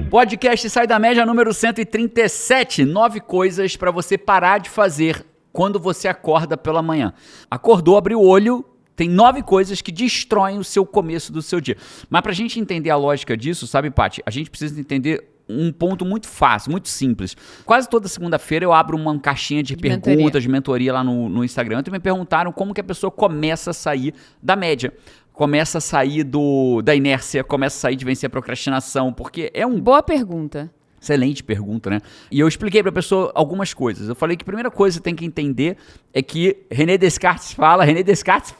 Podcast Sai da Média número 137. 9 coisas para você parar de fazer quando você acorda pela manhã. Acordou, abriu o olho, tem 9 coisas que destroem o seu começo do seu dia. Mas pra gente entender a lógica disso, sabe, Paty? A gente precisa entender um ponto muito fácil, muito simples. Quase toda segunda-feira eu abro uma caixinha de perguntas, de mentoria lá no Instagram. Então me perguntaram como que a pessoa começa a sair da média. Começa a sair da inércia, começa a sair de vencer a procrastinação, porque é um... Boa pergunta. Excelente pergunta, né? E eu expliquei pra pessoa algumas coisas. Eu falei que a primeira coisa que você tem que entender é que René Descartes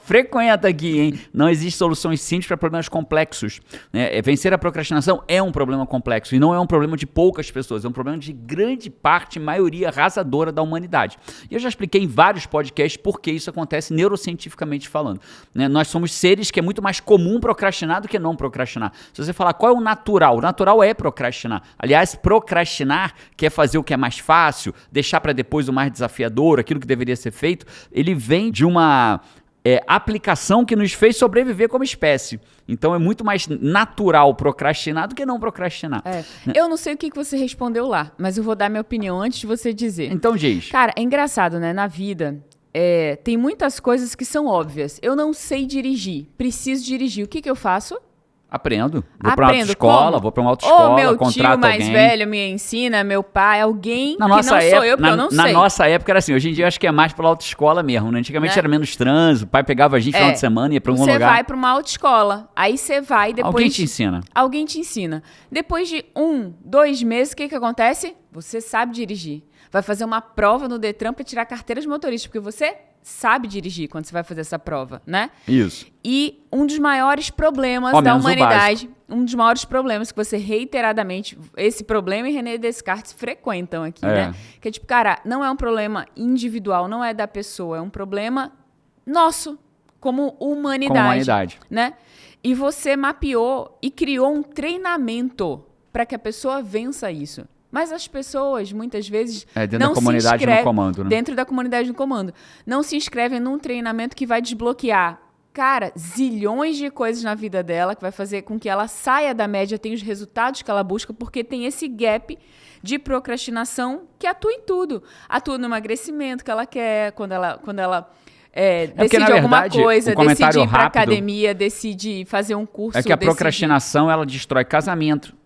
frequenta aqui, hein? Não existe soluções simples para problemas complexos, né? Vencer a procrastinação é um problema complexo e não é um problema de poucas pessoas, é um problema de grande parte, maioria arrasadora da humanidade. E eu já expliquei em vários podcasts por que isso acontece neurocientificamente falando, né? Nós somos seres que é muito mais comum procrastinar do que não procrastinar. Se você falar qual é o natural é procrastinar. Aliás, procrastinar quer fazer o que é mais fácil, deixar para depois o mais desafiador, aquilo que deveria ser feito, ele vem de uma aplicação que nos fez sobreviver como espécie. Então é muito mais natural procrastinar do que não procrastinar. Eu não sei o que você respondeu lá, mas eu vou dar minha opinião antes de você dizer. Então diz. Cara, é engraçado, né? Na vida, tem muitas coisas que são óbvias. Eu não sei dirigir, preciso dirigir. O que eu faço? Aprendo. Vou pra uma autoescola, vou pra uma autoescola, meu contrato tio mais alguém. velho me ensina, meu pai, alguém que não sou eu, porque eu não sei. Na nossa época era assim, hoje em dia eu acho que é mais pela autoescola mesmo, né? Antigamente era menos trânsito, o pai pegava a gente no final de semana e ia pra algum lugar. Você vai pra uma autoescola, aí você vai depois... Alguém te ensina. Alguém te ensina. Depois de 1, 2 meses, o que acontece? Você sabe dirigir. Vai fazer uma prova no Detran pra tirar a carteira de motorista, porque você sabe dirigir quando você vai fazer essa prova, né? Isso. E um dos maiores problemas da humanidade, um dos maiores problemas que você reiteradamente, esse problema e René Descartes frequentam aqui, né? Que é tipo, cara, não é um problema individual, não é da pessoa, é um problema nosso, como humanidade. Né? E você mapeou e criou um treinamento para que a pessoa vença isso. Mas as pessoas, muitas vezes, não se inscrevem... Dentro da comunidade no comando. Não se inscrevem num treinamento que vai desbloquear, cara, zilhões de coisas na vida dela, que vai fazer com que ela saia da média, tenha os resultados que ela busca, porque tem esse gap de procrastinação que atua em tudo. Atua no emagrecimento que ela quer, quando ela decide alguma coisa, decide ir pra academia, decide fazer um curso. É que a procrastinação, ela destrói casamento.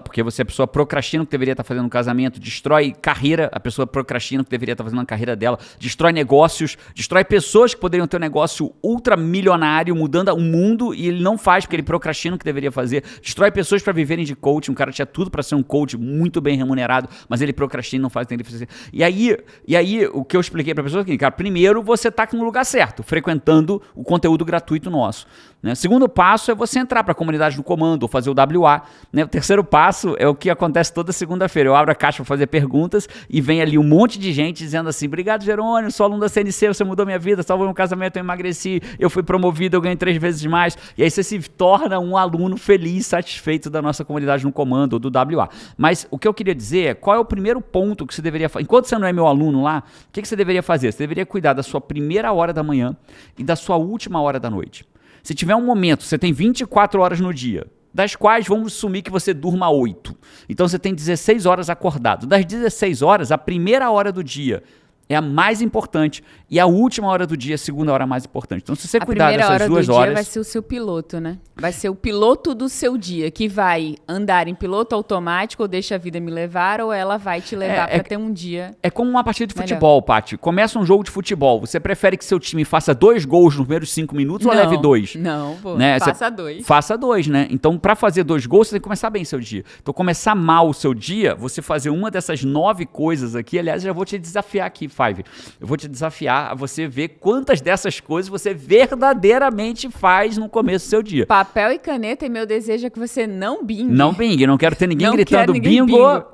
Porque a pessoa procrastina o que deveria estar fazendo no casamento, destrói carreira, a pessoa procrastina o que deveria estar fazendo na carreira dela, destrói negócios, destrói pessoas que poderiam ter um negócio ultramilionário, mudando o mundo, e ele não faz porque ele procrastina o que deveria fazer, destrói pessoas para viverem de coaching, um cara tinha tudo para ser um coach muito bem remunerado, mas ele procrastina, não faz o que ele fazer. E aí o que eu expliquei para a pessoa é que, cara, primeiro você tá no lugar certo, frequentando o conteúdo gratuito nosso, né? Segundo passo é você entrar para a comunidade no comando, ou fazer o WA, né? O terceiro passo é o que acontece toda segunda-feira. Eu abro a caixa para fazer perguntas e vem ali um monte de gente dizendo assim: obrigado, Jerônimo, sou aluno da CNC, você mudou minha vida, salvou meu casamento, eu emagreci, eu fui promovido, eu ganhei 3 vezes mais. E aí você se torna um aluno feliz, satisfeito da nossa comunidade no comando, ou do WA. Mas o que eu queria dizer é, qual é o primeiro ponto que você deveria fazer? Enquanto você não é meu aluno lá, o que você deveria fazer? Você deveria cuidar da sua primeira hora da manhã e da sua última hora da noite. Se tiver um momento, você tem 24 horas no dia, das quais vamos assumir que você durma 8. Então você tem 16 horas acordado. Das 16 horas, a primeira hora do dia é a mais importante e a última hora do dia é a segunda hora mais importante. Então, se você cuidar dessas 2 horas... A primeira hora do dia vai ser o seu piloto, né? Vai ser o piloto do seu dia, que vai andar em piloto automático, ou deixa a vida me levar, ou ela vai te levar para ter um dia... É como uma partida de futebol, Paty. Começa um jogo de futebol. Você prefere que seu time faça 2 gols nos primeiros 5 minutos ou leve 2? Não, pô. Né? Faça 2. Faça 2, né? Então, para fazer 2 gols, você tem que começar bem seu dia. Então, começar mal o seu dia, você fazer uma dessas 9 coisas aqui, aliás, eu já vou te desafiar aqui, Five. Eu vou te desafiar a você ver quantas dessas coisas você verdadeiramente faz no começo do seu dia. Papel e caneta, e meu desejo é que você não bingue. Não bingue, não quero ter ninguém gritando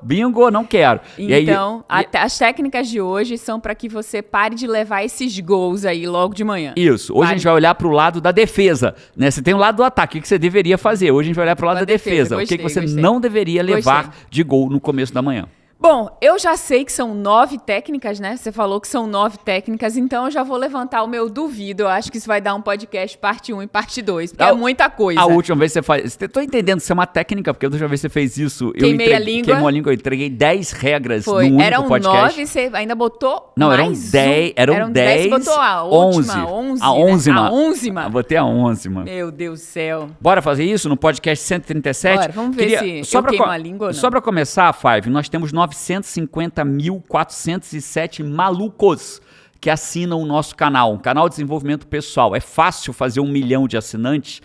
bingo, não quero. Então, as técnicas de hoje são para que você pare de levar esses gols aí logo de manhã. Isso. Hoje a gente vai olhar para o lado da defesa, né? Você tem o lado do ataque, o que você deveria fazer? Hoje a gente vai olhar para o lado da defesa. O que você não deveria levar de gol no começo da manhã. Bom, eu já sei que são 9 técnicas, né? Você falou que são 9 técnicas, então eu já vou levantar o meu duvido. Eu acho que isso vai dar um podcast parte 1 e parte 2, porque é muita coisa. A última vez você faz... Tô entendendo que isso é uma técnica, porque a última vez você fez isso... Queimei a língua. Queimou a língua, eu entreguei 10 regras Foi. no único podcast. Eram 9, você ainda botou Não, mais eram 10, você botou a última, 11. A 11. Né? A 11. Botei a 11, mano. Meu Deus do céu. Bora fazer isso no podcast 137? Bora, vamos ver se eu queimo a língua ou não. Só pra começar, Five, nós temos 950.407 malucos que assinam o nosso canal, um canal de desenvolvimento pessoal. É fácil fazer 1 milhão de assinantes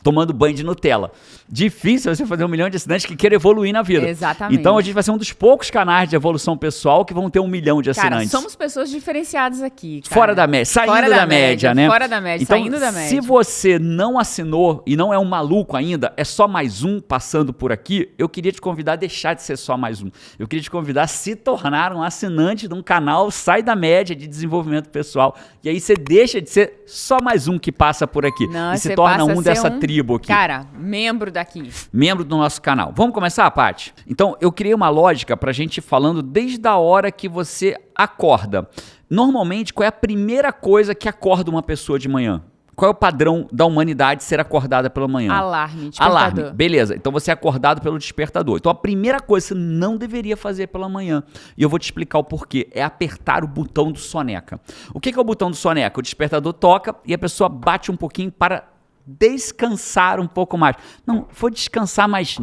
tomando banho de Nutella. Difícil você fazer 1 milhão de assinantes que queiram evoluir na vida. Exatamente. Então a gente vai ser um dos poucos canais de evolução pessoal que vão ter 1 milhão de assinantes. Cara, somos pessoas diferenciadas aqui, cara. Fora da média, saindo da média, né? Fora da média, então, saindo da média. Se você não assinou e não é um maluco ainda, é só mais um passando por aqui, eu queria te convidar a deixar de ser só mais um. Eu queria te convidar a se tornar um assinante de um canal, sai da média de desenvolvimento pessoal. E aí você deixa de ser só mais um que passa por aqui. Não, e se torna um dessa tribo aqui. Cara, membro daqui. Membro do nosso canal. Vamos começar, Paty? Então, eu criei uma lógica pra gente ir falando desde a hora que você acorda. Normalmente, qual é a primeira coisa que acorda uma pessoa de manhã? Qual é o padrão da humanidade ser acordada pela manhã? Alarme, despertador. Alarme, beleza. Então você é acordado pelo despertador. Então a primeira coisa que você não deveria fazer pela manhã, e eu vou te explicar o porquê, é apertar o botão do soneca. O que é o botão do soneca? O despertador toca e a pessoa bate um pouquinho para descansar um pouco mais. Não, vou descansar mais.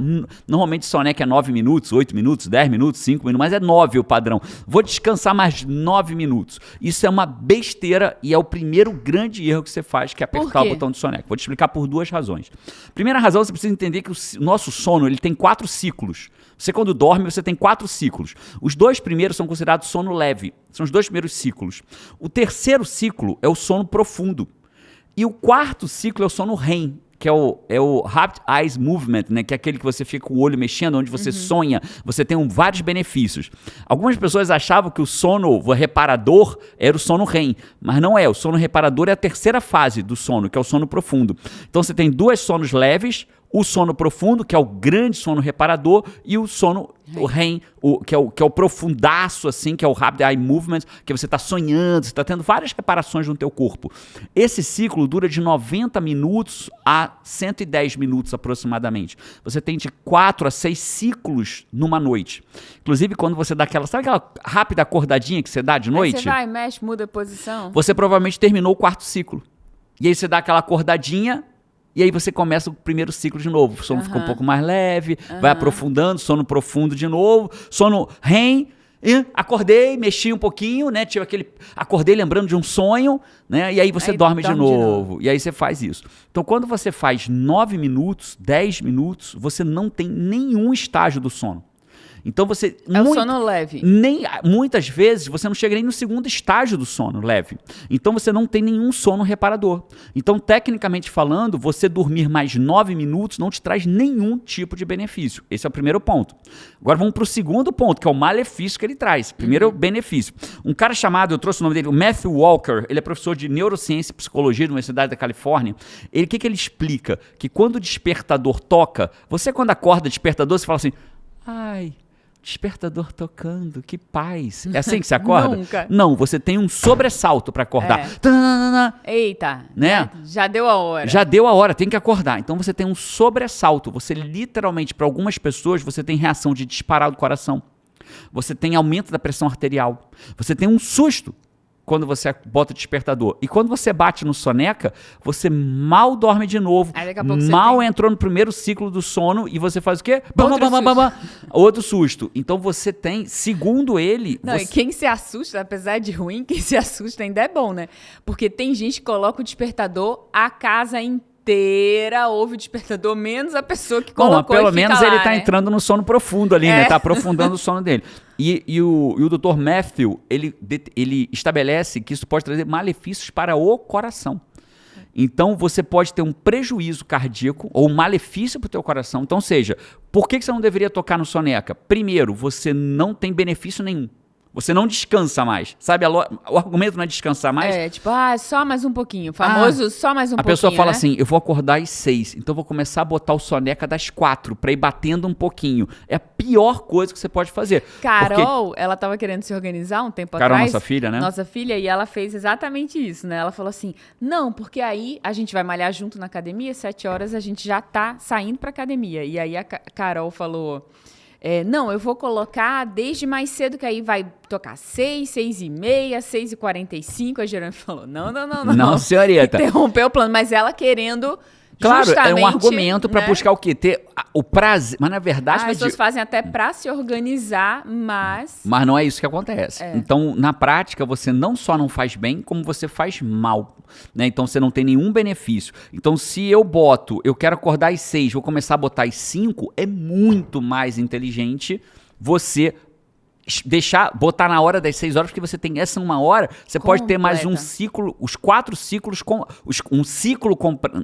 Normalmente soneca é 9 minutos, 8 minutos, 10 minutos, 5 minutos, mas é 9 o padrão. Vou descansar mais 9 minutos. Isso é uma besteira e é o primeiro grande erro que você faz, que é apertar o botão de soneca. Vou te explicar por 2 razões. Primeira razão, você precisa entender que o nosso sono ele tem 4 ciclos. Você quando dorme, você tem 4 ciclos. Os 2 primeiros são considerados sono leve. São os 2 primeiros ciclos. O terceiro ciclo é o sono profundo. E o 4º ciclo é o sono REM, que é o Rapid Eye Movement, né? Que é aquele que você fica com o olho mexendo, onde você sonha, você tem vários benefícios. Algumas pessoas achavam que o sono reparador era o sono REM, mas não é. O sono reparador é a terceira fase do sono, que é o sono profundo. Então você tem 2 sonos leves, o sono profundo, que é o grande sono reparador, e o sono REM, que é o profundaço, assim, que é o Rapid Eye Movement, que você está sonhando, você está tendo várias reparações no teu corpo. Esse ciclo dura de 90 minutos a 110 minutos aproximadamente. Você tem de 4 a 6 ciclos numa noite. Inclusive, quando você dá aquela, sabe aquela rápida acordadinha que você dá de noite? Aí você vai, mexe, muda a posição. Você provavelmente terminou o 4º ciclo. E aí você dá aquela acordadinha. E aí você começa o primeiro ciclo de novo. O sono fica um pouco mais leve, vai aprofundando, sono profundo de novo, sono REM, acordei, mexi um pouquinho, né? Tive acordei lembrando de um sonho, né? E aí você dorme de novo. E aí você faz isso. Então, quando você faz 9 minutos, 10 minutos, você não tem nenhum estágio do sono. Então você... o sono leve. Muitas vezes você não chega nem no segundo estágio do sono leve. Então você não tem nenhum sono reparador. Então, tecnicamente falando, você dormir mais 9 minutos não te traz nenhum tipo de benefício. Esse é o primeiro ponto. Agora vamos para o segundo ponto, que é o malefício que ele traz. Primeiro, o benefício. Um cara chamado, eu trouxe o nome dele, o Matthew Walker, ele é professor de neurociência e psicologia da Universidade da Califórnia. O que ele explica? Que quando o despertador toca, você quando acorda despertador, você fala assim, ai... despertador tocando, que paz. É assim que você acorda? Nunca. Não, você tem um sobressalto para acordar. Eita, né? Já deu a hora. Já deu a hora, tem que acordar. Então você tem um sobressalto. Você literalmente, para algumas pessoas, você tem reação de disparar do coração. Você tem aumento da pressão arterial. Você tem um susto quando você bota o despertador. E quando você bate no soneca, você mal dorme de novo, mal entrou no primeiro ciclo do sono e você faz o quê? Outro susto. Então você tem, segundo ele... Não, e quem se assusta, apesar de ruim, quem se assusta ainda é bom, né? Porque tem gente que coloca o despertador, a casa inteira ouve o despertador, menos a pessoa que colocou. Pelo menos lá, ele tá né? entrando no sono profundo ali, né? Tá aprofundando o sono dele. E o Dr. Matthew, ele estabelece que isso pode trazer malefícios para o coração. Então, você pode ter um prejuízo cardíaco ou um malefício para o teu coração. Então, seja, por que você não deveria tocar no soneca? Primeiro, você não tem benefício nenhum. Você não descansa mais. Sabe, o argumento não é descansar mais? Tipo, só mais um pouquinho. Famoso, só mais um pouquinho. A pessoa fala assim, eu vou acordar às 6, então eu vou começar a botar o soneca das 4 pra ir batendo um pouquinho. É a pior coisa que você pode fazer. Carol, ela tava querendo se organizar um tempo atrás. Carol, nossa filha, né? Nossa filha, e ela fez exatamente isso, né? Ela falou assim, não, porque aí a gente vai malhar junto na academia, 7 horas a gente já tá saindo pra academia. E aí a Carol falou... não, eu vou colocar desde mais cedo, que aí vai tocar 6, 6h30, 6h45. A Jerônimo falou, não. Não, senhorita. Interrompeu o plano, mas ela querendo... Claro, é um argumento para buscar o quê? Ter o prazer. Mas na verdade... As pessoas fazem até para se organizar, mas... Mas não é isso que acontece. Então, na prática, você não só não faz bem, como você faz mal. Né? Então, você não tem nenhum benefício. Então, se eu quero acordar às 6, vou começar a botar às 5, é muito mais inteligente você... botar na hora das 6 horas, porque você tem essa 1 hora, você pode ter mais um ciclo, os 4 ciclos, um ciclo,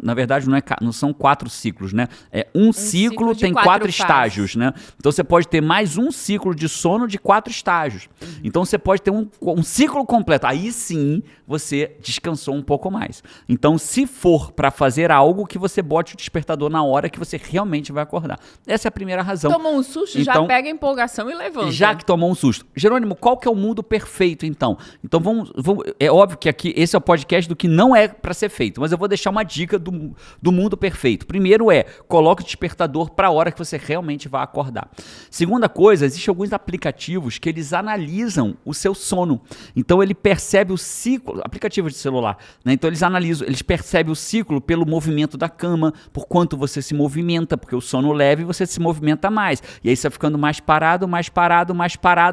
na verdade não são 4 ciclos, né? Um ciclo tem 4 estágios, né? Então você pode ter mais um ciclo de sono de 4 estágios. Então você pode ter um ciclo completo. Aí sim, você descansou um pouco mais. Então se for para fazer algo, que você bote o despertador na hora que você realmente vai acordar. Essa é a primeira razão. Tomou um susto, então, já pega a empolgação e levanta. Já que tomou um susto. Jerônimo, qual que é o mundo perfeito, então? Então, vamos é óbvio que aqui esse é o podcast do que não é para ser feito, mas eu vou deixar uma dica do mundo perfeito. Primeiro coloque o despertador para a hora que você realmente vai acordar. Segunda coisa, existem alguns aplicativos que eles analisam o seu sono. Então, ele percebe o ciclo, aplicativos de celular, né? Então, eles percebem o ciclo pelo movimento da cama, por quanto você se movimenta, porque o sono leve você se movimenta mais. E aí você vai ficando mais parado,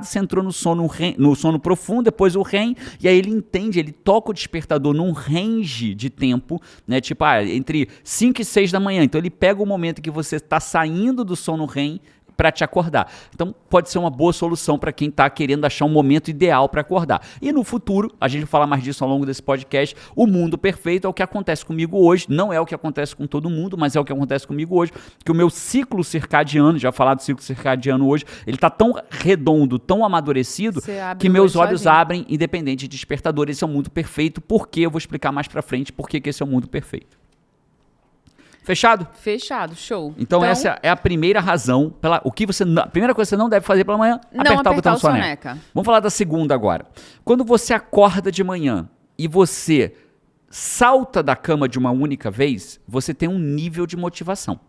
você entrou no sono profundo, depois o REM, e aí ele entende, ele toca o despertador num range de tempo, né? Tipo, entre 5 e 6 da manhã. Então ele pega o momento que você está saindo do sono REM para te acordar. Então pode ser uma boa solução para quem está querendo achar um momento ideal para acordar. E no futuro, a gente vai falar mais disso ao longo desse podcast, o mundo perfeito é o que acontece comigo hoje, não é o que acontece com todo mundo, mas é o que acontece comigo hoje, que o meu ciclo circadiano, já falar do ciclo circadiano hoje, ele está tão redondo, tão amadurecido, que meus olhos abrem independente de despertador. Esse é o mundo perfeito, porque eu vou explicar mais para frente porque que esse é o mundo perfeito. Fechado? Fechado, show. Então essa é a primeira razão, a primeira coisa que você não deve fazer pela manhã, apertar o botão soneca. Vamos falar da segunda agora. Quando você acorda de manhã e você salta da cama de uma única vez, você tem um nível de motivação.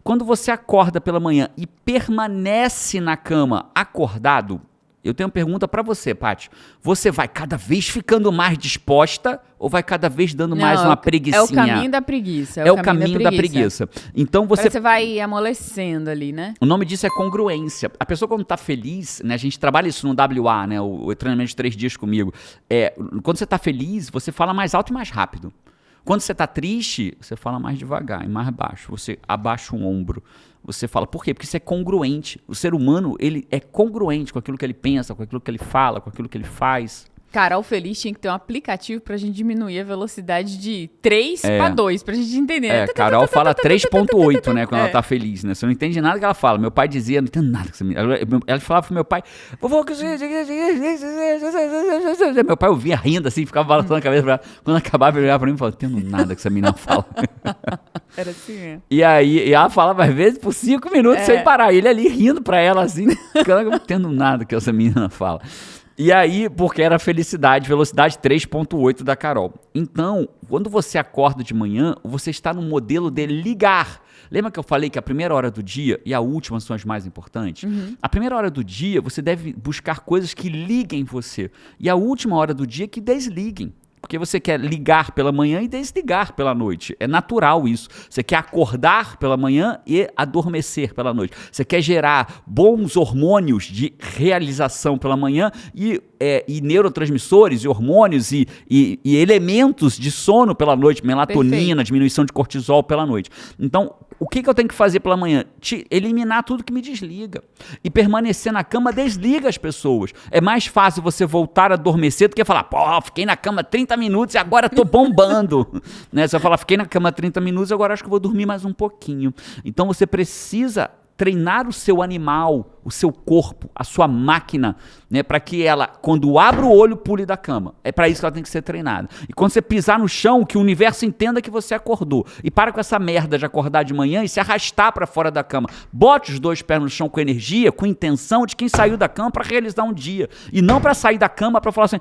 Quando você acorda pela manhã e permanece na cama acordado, eu tenho uma pergunta pra você, Paty. Você vai cada vez ficando mais disposta ou vai cada vez dando mais uma preguicinha? É o caminho da preguiça. É o caminho da preguiça. Então você vai amolecendo ali, né? O nome disso é congruência. A pessoa quando tá feliz, né? A gente trabalha isso no WA, né? O treinamento de 3 dias comigo. Quando você tá feliz, você fala mais alto e mais rápido. Quando você tá triste, você fala mais devagar e mais baixo. Você abaixa o ombro. Você fala, por quê? Porque isso é congruente. O ser humano, ele é congruente com aquilo que ele pensa, com aquilo que ele fala, com aquilo que ele faz. Carol Feliz tinha que ter um aplicativo pra gente diminuir a velocidade de 3 para 2, pra gente entender. Carol fala 3.8, né, quando ela tá feliz, né? Você não entende nada que ela fala. Meu pai dizia, não entendo nada que você me... Ela falava pro meu pai, vovô, meu pai ouvia rindo assim, ficava balançando a cabeça pra ela. Quando acabava, ele olhava pra mim e falava, não entendo nada que essa menina fala. Era assim mesmo. E aí, ela falava às vezes por 5 minutos sem parar. E ele ali rindo pra ela assim, eu não entendo nada que essa menina fala. E aí, porque era felicidade, velocidade 3.8 da Carol. Então, quando você acorda de manhã, você está no modelo de ligar. Lembra que eu falei que a primeira hora do dia e a última são as mais importantes? Uhum. A primeira hora do dia, você deve buscar coisas que liguem você. E a última hora do dia que desliguem. Porque você quer ligar pela manhã e desligar pela noite. É natural isso. Você quer acordar pela manhã e adormecer pela noite. Você quer gerar bons hormônios de realização pela manhã e neurotransmissores e hormônios e elementos de sono pela noite. Melatonina, perfeito. Diminuição de cortisol pela noite. Então, o que eu tenho que fazer pela manhã? Eliminar tudo que me desliga. E permanecer na cama desliga as pessoas. É mais fácil você voltar a adormecer do que falar, fiquei na cama 30 minutos e agora tô bombando. Né? Você vai falar, fiquei na cama 30 minutos, agora acho que eu vou dormir mais um pouquinho. Então você precisa treinar o seu animal, o seu corpo, a sua máquina, né, para que ela, quando abre o olho, pule da cama. É para isso que ela tem que ser treinada. E quando você pisar no chão, que o universo entenda que você acordou. E para com essa merda de acordar de manhã e se arrastar para fora da cama. Bote os 2 pés no chão com energia, com intenção de quem saiu da cama para realizar um dia. E não para sair da cama para falar assim,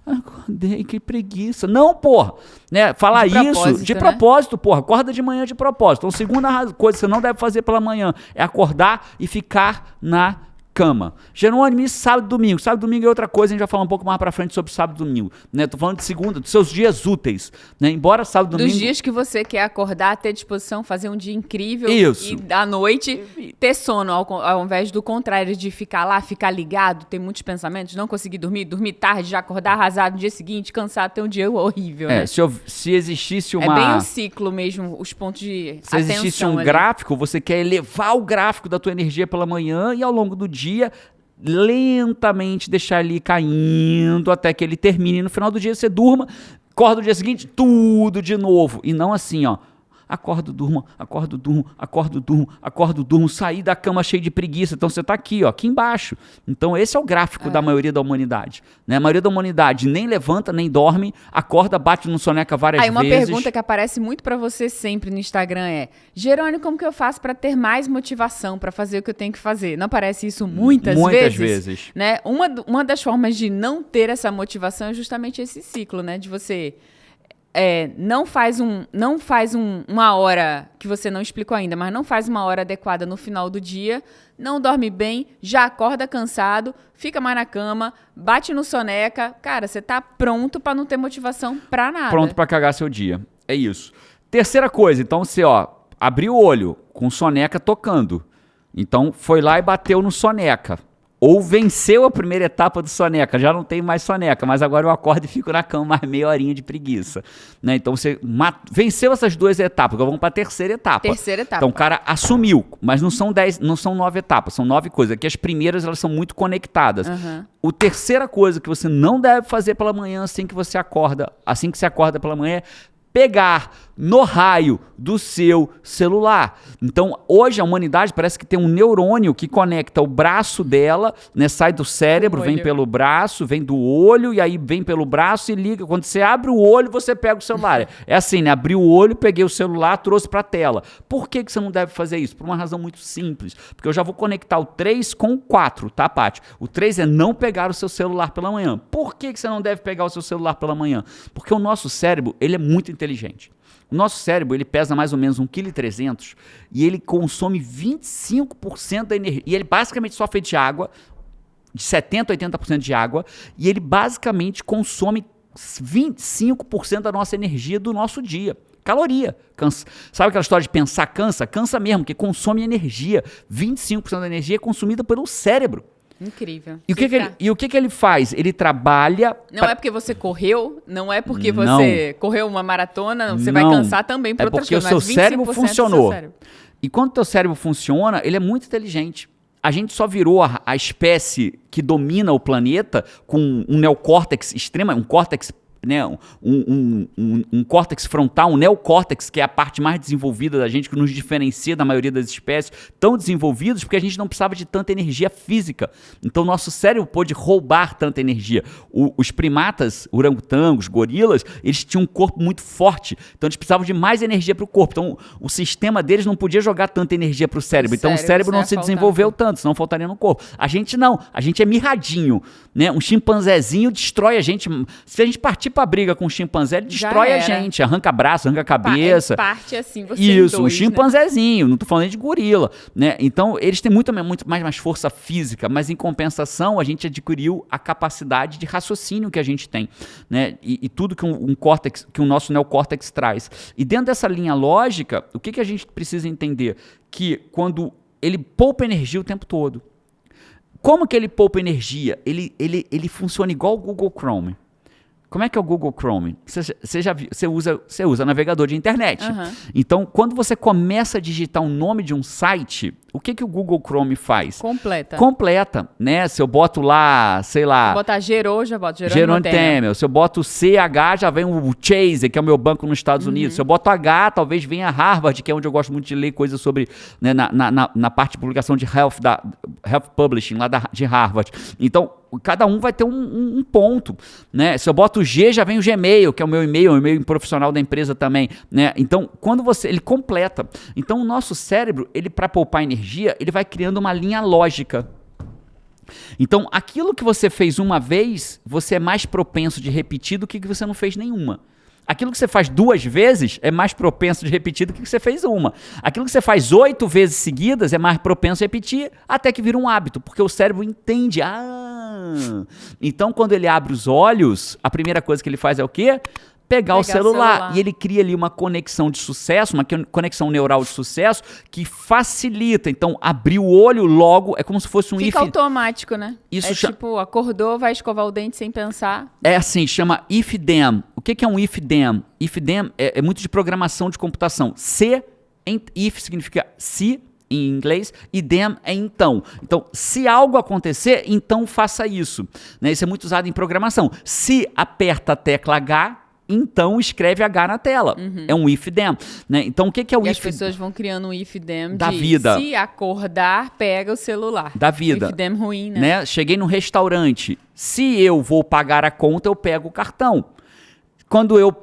acordei, que preguiça. Não, porra. Né? Falar isso de propósito, porra. Acorda de manhã de propósito. Então, segunda coisa que você não deve fazer pela manhã é acordar e ficar na cama. Jerônimo, e sábado e domingo? Sábado e domingo é outra coisa, a gente vai falar um pouco mais pra frente sobre sábado e domingo. Né? Tô falando de segunda, dos seus dias úteis. Né? Embora sábado e domingo... Dos dias que você quer acordar, ter disposição, fazer um dia incrível. Isso. E à noite ter sono, ao invés do contrário, de ficar lá, ficar ligado, ter muitos pensamentos, não conseguir dormir tarde, já acordar arrasado no dia seguinte, cansado, ter um dia horrível. Né? Se existisse uma... É bem o ciclo mesmo, os pontos de atenção. Se existisse um gráfico, você quer elevar o gráfico da tua energia pela manhã e ao longo do dia lentamente deixar ele caindo até que ele termine. No final do dia você durma, acorda no dia seguinte, tudo de novo. E não assim, ó. Acordo, durmo, acordo, durmo, acordo, durmo, acordo, durmo, sair da cama cheio de preguiça. Então você tá aqui, ó, aqui embaixo. Então esse é o gráfico da maioria da humanidade. Né? A maioria da humanidade nem levanta, nem dorme, acorda, bate no soneca várias vezes. Aí uma pergunta que aparece muito pra você sempre no Instagram é: Jerônimo, como que eu faço pra ter mais motivação pra fazer o que eu tenho que fazer? Não aparece isso muitas vezes? Né? Uma das formas de não ter essa motivação é justamente esse ciclo, né? De você... não faz uma hora que você não explicou ainda, mas não faz uma hora adequada no final do dia, não dorme bem, já acorda cansado, fica mais na cama, bate no soneca. Cara, você tá pronto pra não ter motivação pra nada. Pronto pra cagar seu dia. É isso. Terceira coisa, então você, abriu o olho com soneca tocando. Então foi lá e bateu no soneca. Ou venceu a primeira etapa do soneca, já não tem mais soneca, mas agora eu acordo e fico na cama mais meia horinha de preguiça. Né? Então você venceu essas 2 etapas, agora vamos para a terceira etapa. Então o cara assumiu, mas não são 9 etapas, são 9 coisas. Aqui as primeiras elas são muito conectadas. A terceira coisa que você não deve fazer pela manhã assim que você acorda pela manhã é pegar no raio do seu celular. Então, hoje a humanidade parece que tem um neurônio que conecta o braço dela, né, sai do cérebro, vem pelo braço, vem do olho, e aí vem pelo braço e liga. Quando você abre o olho, você pega o celular. É assim, né? Abri o olho, peguei o celular, trouxe para a tela. Por que você não deve fazer isso? Por uma razão muito simples. Porque eu já vou conectar o 3 com o 4, tá, Paty? O 3 é não pegar o seu celular pela manhã. Por que você não deve pegar o seu celular pela manhã? Porque o nosso cérebro, ele é muito inteligente. O nosso cérebro, ele pesa mais ou menos 1,3 kg e ele consome 25% da energia. E ele basicamente só é feito de água, de 70% a 80% de água, e ele basicamente consome 25% da nossa energia do nosso dia. Caloria. Cansa. Sabe aquela história de pensar cansa? Cansa mesmo, porque consome energia. 25% da energia é consumida pelo cérebro. Incrível. E o que ele faz? Ele trabalha... Não é porque você correu, não é porque você correu uma maratona, você vai cansar também por outras coisas. É porque o seu cérebro funcionou. E quando o teu cérebro funciona, ele é muito inteligente. A gente só virou a espécie que domina o planeta com um neocórtex extremo, um córtex, né, um córtex frontal, um neocórtex, que é a parte mais desenvolvida da gente, que nos diferencia da maioria das espécies, tão desenvolvidos porque a gente não precisava de tanta energia física. Então, nosso cérebro pôde roubar tanta energia. Os primatas, orangotangos, gorilas, eles tinham um corpo muito forte, então eles precisavam de mais energia para o corpo. Então, o sistema deles não podia jogar tanta energia para o cérebro. Então, o cérebro não se desenvolveu tanto, senão faltaria no corpo. A gente não, a gente é mirradinho, né? Um chimpanzézinho destrói a gente. Se a gente partir pra briga com o chimpanzé, ele destrói a gente, arranca braço, arranca cabeça. Parte assim, você Isso, um chimpanzézinho, não tô falando de gorila, né? Então, eles têm muito mais força física, mas em compensação, a gente adquiriu a capacidade de raciocínio que a gente tem, né? E tudo que que o nosso neocórtex traz. E dentro dessa linha lógica, o que a gente precisa entender? Que quando ele poupa energia o tempo todo. Como que ele poupa energia? Ele funciona igual o Google Chrome. Como é que é o Google Chrome? Você usa navegador de internet. Então, quando você começa a digitar o nome de um site, o que o Google Chrome faz? Completa, né? Se eu boto lá, sei lá... Se botar Gerou, já boto Jerome Temel. Se eu boto CH, já vem o Chase, que é o meu banco nos Estados Unidos. Se eu boto H, talvez venha Harvard, que é onde eu gosto muito de ler coisas sobre, né, na parte de publicação de Health Publishing, lá de Harvard. Então, cada um vai ter um ponto, né? Se eu boto G, já vem o Gmail, que é o meu e-mail profissional da empresa também, né? Então, quando ele completa. Então, o nosso cérebro, ele para poupar energia, ele vai criando uma linha lógica. Então, aquilo que você fez uma vez, você é mais propenso de repetir do que você não fez nenhuma. Aquilo que você faz 2 vezes é mais propenso de repetir do que você fez uma. Aquilo que você faz 8 vezes seguidas é mais propenso a repetir até que vira um hábito, porque o cérebro entende. Então, quando ele abre os olhos, a primeira coisa que ele faz é o quê? Pegar o celular. E ele cria ali uma conexão de sucesso, uma conexão neural de sucesso que facilita. Então, abrir o olho logo é como se fosse um Fica automático, né? Isso tipo, acordou, vai escovar o dente sem pensar. É assim, chama if-then. O que é um if-then? If-then é muito de programação de computação. If significa se, em inglês, e then é então. Então, se algo acontecer, então faça isso. Né? Isso é muito usado em programação. Se aperta a tecla H, então escreve H na tela. É um if-then. Né? Então, o que é o if-then? As pessoas vão criando um if-then da vida. Se acordar, pega o celular. Da vida. If-then ruim, né? Cheguei no restaurante. Se eu vou pagar a conta, eu pego o cartão.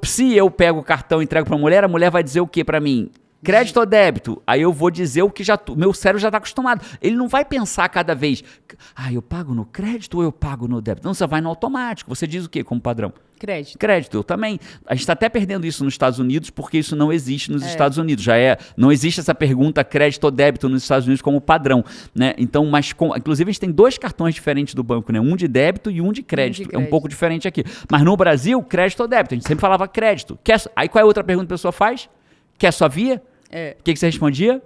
Se eu pego o cartão e entrego para a mulher vai dizer o que para mim? Crédito ou débito? Aí eu vou dizer o que meu cérebro já está acostumado. Ele não vai pensar cada vez, eu pago no crédito ou eu pago no débito? Não, você vai no automático. Você diz o quê como padrão? Crédito, eu também. A gente está até perdendo isso nos Estados Unidos porque isso não existe nos Estados Unidos. Não existe essa pergunta crédito ou débito nos Estados Unidos como padrão. Né? Então, inclusive a gente tem 2 cartões diferentes do banco, né? Um de débito e um de crédito. É um pouco diferente aqui. Mas no Brasil, crédito ou débito. A gente sempre falava crédito. Aí qual é a outra pergunta que a pessoa faz? Quer sua via? O que você respondia?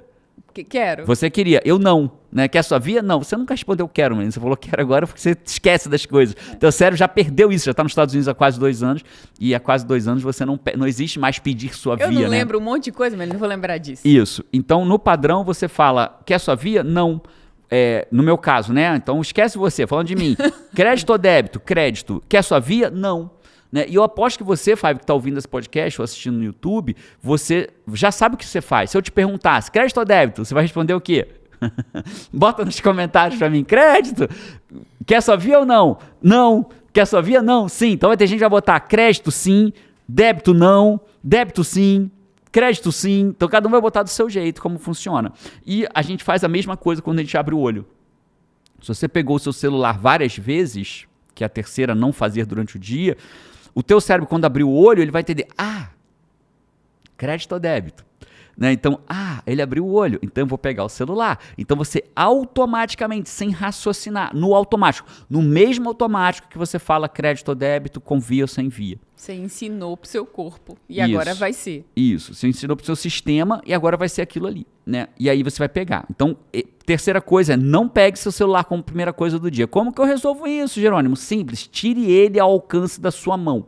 Quero. Você queria, eu não. Né? Quer sua via? Não. Você nunca respondeu quero, menino. Você falou quero agora porque você esquece das coisas. Teu cérebro já perdeu isso, já está nos Estados Unidos há quase 2 anos. E há quase 2 anos você não existe mais pedir sua via. Eu não lembro um monte de coisa, mas não vou lembrar disso. Isso. Então, no padrão, você fala, quer sua via? Não. No meu caso, né? Então, esquece você, falando de mim. Crédito ou débito? Crédito. Quer sua via? Não. Né? E eu aposto que você, Fábio, que está ouvindo esse podcast ou assistindo no YouTube, você já sabe o que você faz. Se eu te perguntasse, crédito ou débito, você vai responder o quê? Bota nos comentários para mim, crédito? Quer sua via ou não? Não. Quer sua via? Não. Sim. Então vai ter gente que vai botar crédito sim, débito não, débito sim, crédito sim. Então cada um vai botar do seu jeito, como funciona. E a gente faz a mesma coisa quando a gente abre o olho. Se você pegou o seu celular várias vezes, que é a terceira não fazer durante o dia, o teu cérebro, quando abrir o olho, ele vai entender, crédito ou débito? Né? Então, ele abriu o olho, então eu vou pegar o celular. Então você automaticamente, sem raciocinar, no automático, no mesmo automático que você fala crédito ou débito, com via ou sem via. Você ensinou pro seu corpo e agora vai ser. Isso, você ensinou pro seu sistema e agora vai ser aquilo ali, né? E aí você vai pegar. Então, terceira coisa é não pegue seu celular como primeira coisa do dia. Como que eu resolvo isso, Jerônimo? Simples, tire ele ao alcance da sua mão.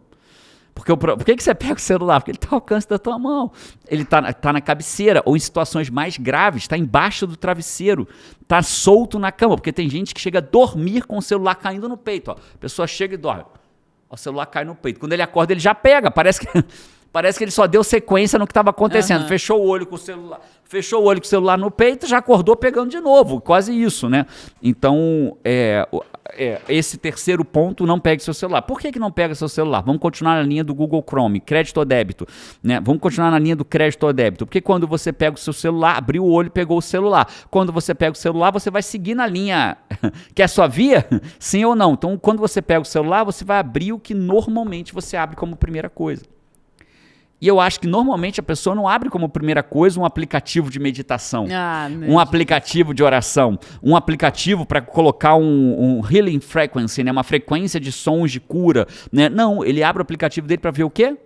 Por que você pega o celular? Porque ele está ao alcance da tua mão. Ele está na cabeceira, ou em situações mais graves, está embaixo do travesseiro, está solto na cama, porque tem gente que chega a dormir com o celular caindo no peito. Ó. A pessoa chega e dorme. O celular cai no peito. Quando ele acorda, ele já pega. Parece que ele só deu sequência no que estava acontecendo. Fechou o olho com o celular no peito, já acordou pegando de novo. Quase isso, né? Então, esse terceiro ponto, não pegue seu celular. Por que não pega seu celular? Vamos continuar na linha do Google Chrome, crédito ou débito. Né? Vamos continuar na linha do crédito ou débito. Porque quando você pega o seu celular, abriu o olho e pegou o celular. Quando você pega o celular, você vai seguir na linha. Quer sua via? Sim ou não? Então, quando você pega o celular, você vai abrir o que normalmente você abre como primeira coisa. E eu acho que normalmente a pessoa não abre como primeira coisa um aplicativo de meditação, um aplicativo de oração, um aplicativo para colocar um healing frequency, né? Uma frequência de sons de cura. Né? Não, ele abre o aplicativo dele para ver o quê?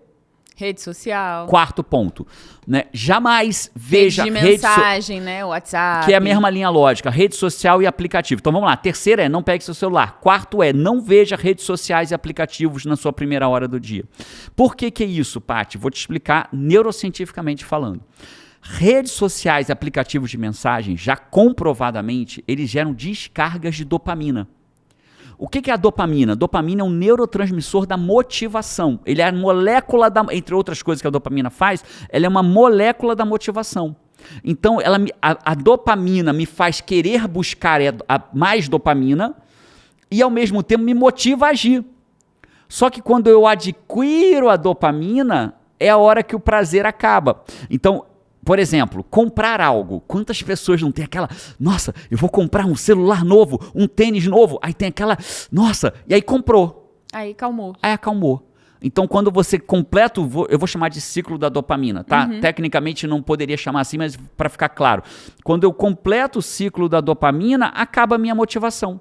Rede social. Quarto ponto, né? Jamais veja rede de mensagem, né? WhatsApp. Que é a mesma linha lógica, rede social e aplicativo. Então vamos lá. Terceira é não pegue seu celular. Quarto é não veja redes sociais e aplicativos na sua primeira hora do dia. Por que é isso, Paty? Vou te explicar neurocientificamente falando. Redes sociais e aplicativos de mensagem, já comprovadamente, eles geram descargas de dopamina. O que é a dopamina? Dopamina é um neurotransmissor da motivação. Ele é a molécula da... Entre outras coisas que a dopamina faz, ela é uma molécula da motivação. Então, a dopamina me faz querer buscar mais dopamina e, ao mesmo tempo, me motiva a agir. Só que quando eu adquiro a dopamina, é a hora que o prazer acaba. Então, por exemplo, comprar algo. Quantas pessoas não tem aquela, nossa, eu vou comprar um celular novo, um tênis novo, aí tem aquela, nossa, e aí comprou. Aí acalmou. Aí acalmou. Então, quando você completa, eu vou chamar de ciclo da dopamina, tá? Tecnicamente não poderia chamar assim, mas para ficar claro. Quando eu completo o ciclo da dopamina, acaba a minha motivação.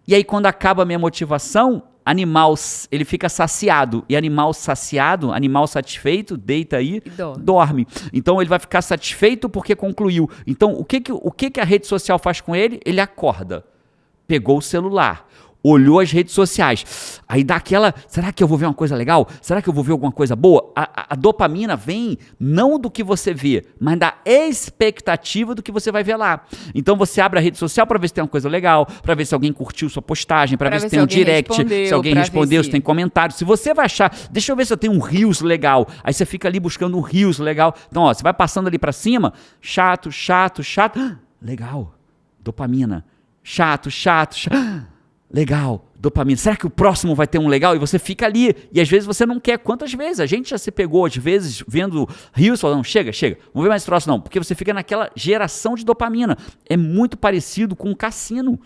E aí, quando acaba a minha motivação, animal, ele fica saciado. E animal saciado, animal satisfeito, deita aí, dorme. Então, ele vai ficar satisfeito porque concluiu. Então, o que a rede social faz com ele? Ele acorda, pegou o celular, olhou as redes sociais, aí dá aquela, será que eu vou ver uma coisa legal? Será que eu vou ver alguma coisa boa? A dopamina vem não do que você vê, mas da expectativa do que você vai ver lá. Então você abre a rede social para ver se tem uma coisa legal, para ver se alguém curtiu sua postagem, para ver se tem um direct, se alguém respondeu, se tem comentário. Se você vai achar, deixa eu ver se eu tenho um Reels legal, aí você fica ali buscando um Reels legal. Então, ó, você vai passando ali para cima, chato, legal, dopamina, chato, legal, dopamina. Será que o próximo vai ter um legal? E você fica ali. E às vezes você não quer. Quantas vezes? A gente já se pegou, às vezes, vendo Reels, falando, chega. Não vou ver mais esse troço, não. Porque você fica naquela geração de dopamina. É muito parecido com o cassino.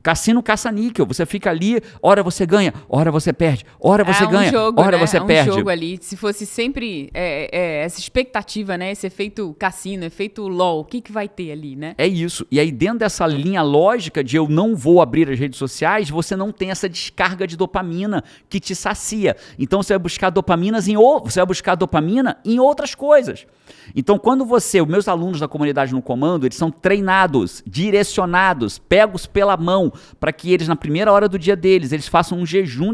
Cassino caça-níquel, você fica ali, hora você ganha, hora você perde, hora você ganha, hora você perde. É um jogo ali, se fosse sempre essa expectativa, né, esse efeito cassino, efeito LOL, o que vai ter ali, né? É isso, e aí dentro dessa linha lógica de eu não vou abrir as redes sociais, você não tem essa descarga de dopamina que te sacia. Então você vai buscar dopamina em outras coisas. Então quando os meus alunos da comunidade no comando, eles são treinados, direcionados, pegos pela mão, para que eles, na primeira hora do dia deles, eles façam um jejum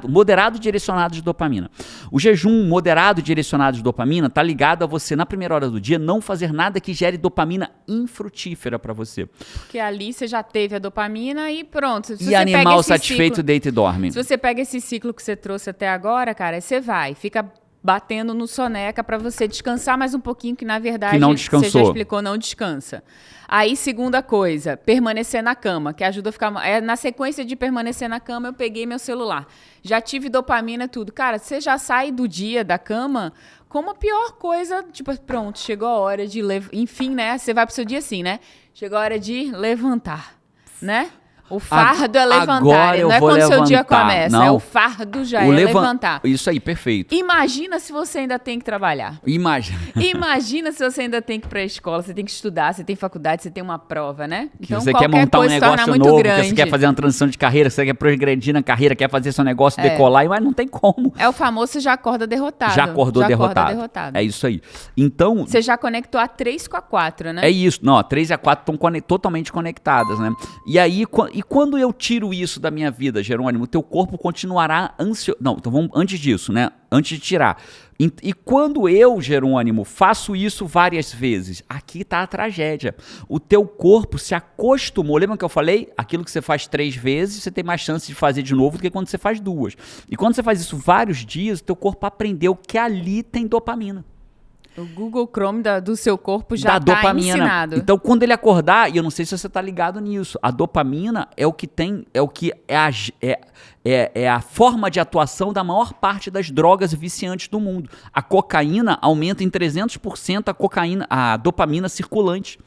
moderado direcionado de dopamina. O jejum moderado direcionado de dopamina está ligado a você, na primeira hora do dia, não fazer nada que gere dopamina infrutífera para você. Porque ali você já teve a dopamina e pronto. E animal satisfeito deita e dorme. Se você pega esse ciclo que você trouxe até agora, cara, você fica batendo no soneca para você descansar mais um pouquinho, que na verdade, você já explicou, não descansa. Aí, segunda coisa, permanecer na cama, que ajuda a ficar... na sequência de permanecer na cama, eu peguei meu celular. Já tive dopamina, tudo. Cara, você já sai do dia da cama como a pior coisa, tipo, pronto, chegou a hora de... Enfim, né? Você vai pro seu dia assim, né? Chegou a hora de levantar, né? O fardo é levantar, não é quando o seu dia começa, não. É o fardo já levantar. Isso aí, perfeito. Imagina se você ainda tem que trabalhar. Imagina se você ainda tem que ir para a escola, você tem que estudar, você tem faculdade, você tem uma prova, né? Então, você quer montar um negócio novo, que você quer fazer uma transição de carreira, você quer progredir na carreira, quer fazer seu negócio decolar, mas não tem como. É o famoso, você já acorda derrotado. Já acordou derrotado. É isso aí. Então... Você já conectou a 3 com a 4, né? É isso. Não, a 3 e a 4 estão totalmente conectadas, né? E aí... E quando eu tiro isso da minha vida, Jerônimo, teu corpo continuará ansioso. Não, então vamos antes disso, né? Antes de tirar. E quando eu, Jerônimo, faço isso várias vezes, aqui está a tragédia. O teu corpo se acostumou. Lembra que eu falei? Aquilo que você faz 3 vezes, você tem mais chance de fazer de novo do que quando você faz 2. E quando você faz isso vários dias, o teu corpo aprendeu que ali tem dopamina. O Google Chrome do seu corpo já está ensinado. Então, quando ele acordar, e eu não sei se você está ligado nisso, a dopamina é a forma de atuação da maior parte das drogas viciantes do mundo. A cocaína aumenta em 300% a dopamina circulante.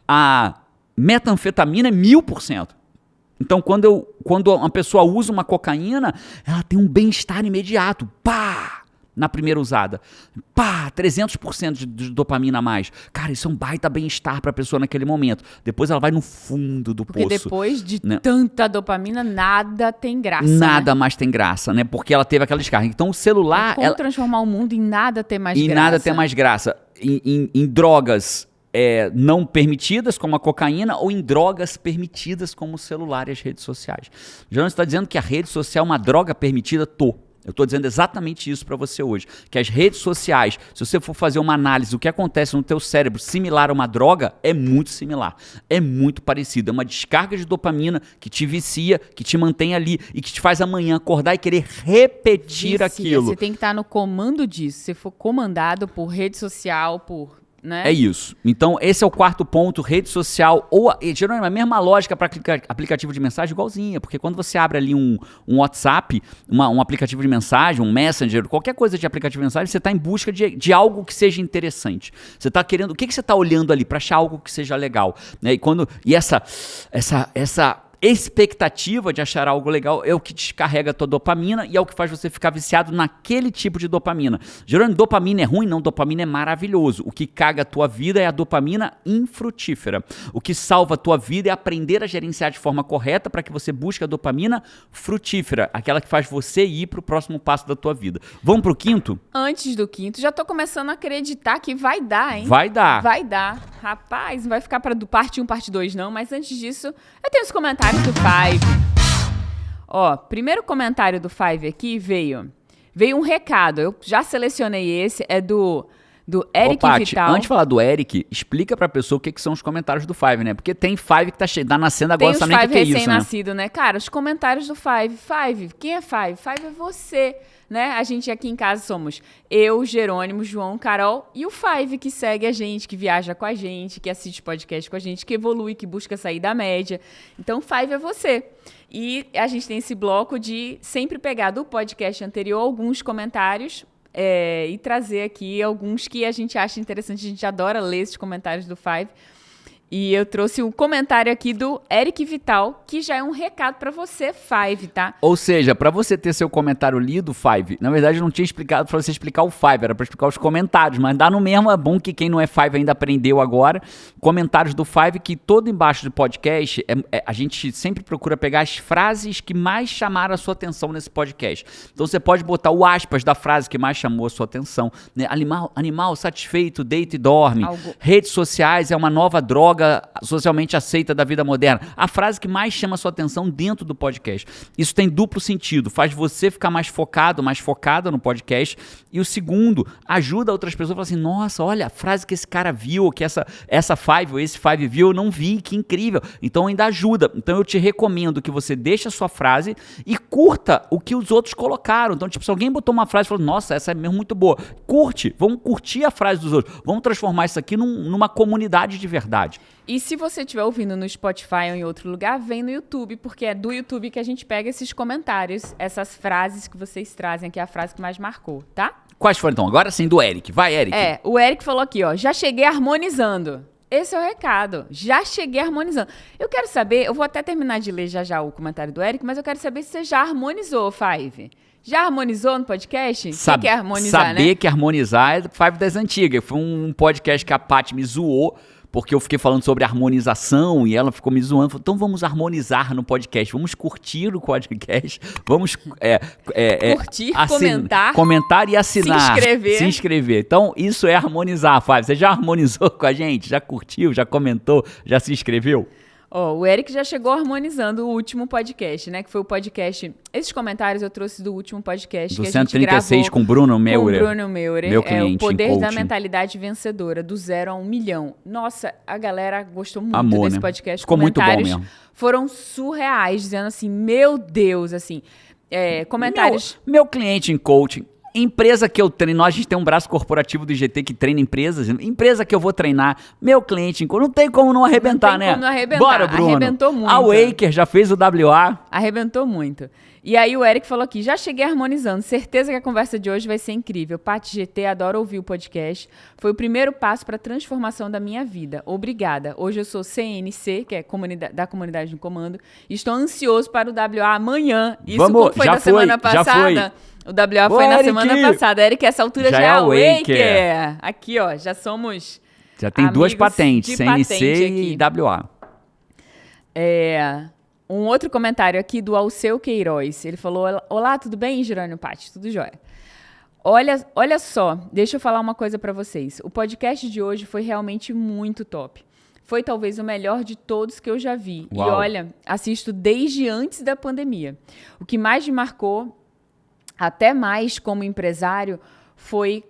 A metanfetamina é 1000%. Então, quando uma pessoa usa uma cocaína, ela tem um bem-estar imediato. Pá! na primeira usada. Pá, 300% de dopamina a mais. Cara, isso é um baita bem-estar pra pessoa naquele momento. Depois ela vai no fundo do poço. Porque depois de tanta dopamina, nada tem graça. Nada mais tem graça, né? Porque ela teve aquela descarga. Então o celular... Como transformar o mundo em nada ter mais graça. Em nada ter mais graça. Em drogas... não permitidas, como a cocaína, ou em drogas permitidas, como o celular e as redes sociais. Jerônimo está dizendo que a rede social é uma droga permitida? Eu estou dizendo exatamente isso para você hoje. Que as redes sociais, se você for fazer uma análise do que acontece no teu cérebro similar a uma droga, é muito similar. É muito parecido. É uma descarga de dopamina que te vicia, que te mantém ali e que te faz amanhã acordar e querer repetir aquilo. Você tem que estar no comando disso. Se for comandado por rede social, né? É isso. Então, esse é o quarto ponto, rede social, ou, Jerônimo, a mesma lógica para aplicativo de mensagem igualzinha, porque quando você abre ali um WhatsApp, um aplicativo de mensagem, um Messenger, qualquer coisa de aplicativo de mensagem, você está em busca de algo que seja interessante. Você está querendo, o que você está olhando ali para achar algo que seja legal? Né? E essa expectativa de achar algo legal é o que descarrega a tua dopamina e é o que faz você ficar viciado naquele tipo de dopamina. Geralmente, dopamina é ruim? Não, dopamina é maravilhoso. O que caga a tua vida é a dopamina infrutífera. O que salva a tua vida é aprender a gerenciar de forma correta para que você busque a dopamina frutífera, aquela que faz você ir para o próximo passo da tua vida. Vamos pro quinto? Antes do quinto, já tô começando a acreditar que vai dar, hein? Vai dar. Vai dar. Rapaz, não vai ficar para do parte 1, parte 2 não, mas antes disso, eu tenho os comentários do Five. Ó, primeiro comentário do Five aqui veio um recado. Eu já selecionei esse, é do Eric Paty, Vital. Antes de falar do Eric, explica pra pessoa o que são os comentários do Five, né? Porque tem Five que tá nascendo agora, sabe nem o que é isso, né? Tem os Five recém-nascido, né? Cara, os comentários do Five. Five, quem é Five? Five é você, né? A gente aqui em casa somos eu, Jerônimo, João, Carol e o Five que segue a gente, que viaja com a gente, que assiste podcast com a gente, que evolui, que busca sair da média. Então, Five é você. E a gente tem esse bloco de sempre pegar do podcast anterior alguns comentários e trazer aqui alguns que a gente acha interessante. A gente adora ler esses comentários do Five. E eu trouxe um comentário aqui do Eric Vital, que já é um recado pra você, Five, tá? Ou seja, pra você ter seu comentário lido, Five, na verdade eu não tinha explicado pra você explicar o Five, era pra explicar os comentários, mas dá no mesmo, é bom que quem não é Five ainda aprendeu agora. Comentários do Five, que todo embaixo do podcast, a gente sempre procura pegar as frases que mais chamaram a sua atenção nesse podcast. Então você pode botar o aspas da frase que mais chamou a sua atenção, né? Animal satisfeito, deita e dorme. Redes sociais é uma nova droga socialmente aceita da vida moderna. A frase que mais chama a sua atenção dentro do podcast. Isso tem duplo sentido. Faz você ficar mais focado, mais focada no podcast. E o segundo, ajuda outras pessoas a falar assim, nossa, olha a frase que esse cara viu, que essa Five ou esse Five viu, eu não vi, que incrível. Então ainda ajuda. Então eu te recomendo que você deixe a sua frase e curta o que os outros colocaram. Então, tipo, se alguém botou uma frase e falou, nossa, essa é mesmo muito boa. Curte, vamos curtir a frase dos outros. Vamos transformar isso aqui numa comunidade de verdade. E se você estiver ouvindo no Spotify ou em outro lugar, vem no YouTube, porque é do YouTube que a gente pega esses comentários, essas frases que vocês trazem, que é a frase que mais marcou, tá? Quais foram então? Agora sim, do Eric. Vai, Eric. O Eric falou aqui, ó, já cheguei harmonizando. Esse é o recado. Já cheguei harmonizando. Eu quero saber, eu vou até terminar de ler já o comentário do Eric, mas eu quero saber se você já harmonizou, Five. Já harmonizou no podcast? O que é harmonizar, saber que harmonizar é Five das antigas. Foi um podcast que a Paty me zoou, porque eu fiquei falando sobre harmonização e ela ficou me zoando. Falou, então vamos harmonizar no podcast, vamos curtir o podcast, vamos curtir, comentar e assinar. Se inscrever. Então isso é harmonizar, Fábio. Você já harmonizou com a gente? Já curtiu? Já comentou? Já se inscreveu? O Eric já chegou harmonizando o último podcast, né? Que foi o podcast... Esses comentários eu trouxe do último podcast do que a gente 136 com Bruno Meurer. Com Bruno Meurer. Meu cliente, o poder da mentalidade vencedora, do 0 a 1 milhão. Nossa, a galera gostou muito desse podcast. Ficou muito bom mesmo. Foram surreais, dizendo assim, meu Deus, assim... comentários... Meu cliente em coaching... Empresa que eu treino, a gente tem um braço corporativo do IGT que treina empresas. Empresa que eu vou treinar, meu cliente, não tem como não arrebentar, né? Não tem como não arrebentar. Bora, Bruno. Arrebentou muito. A Waker já fez o WA. Arrebentou muito. E aí o Eric falou aqui, já cheguei harmonizando, certeza que a conversa de hoje vai ser incrível. Paty GT, adoro ouvir o podcast. Foi o primeiro passo para a transformação da minha vida. Obrigada. Hoje eu sou CNC, que é da Comunidade no Comando, e estou ansioso para o WA amanhã. Isso como foi na semana passada? O WA foi na semana passada. Eric, essa altura já é a Waker. Aqui, ó, já somos... Já tem duas patentes, CNC e WA. Um outro comentário aqui do Alceu Queiroz. Ele falou, olá, tudo bem, Jerônimo, Paty? Tudo jóia. Olha só, deixa eu falar uma coisa para vocês. O podcast de hoje foi realmente muito top. Foi talvez o melhor de todos que eu já vi. Uau. E olha, assisto desde antes da pandemia. O que mais me marcou, até mais como empresário, foi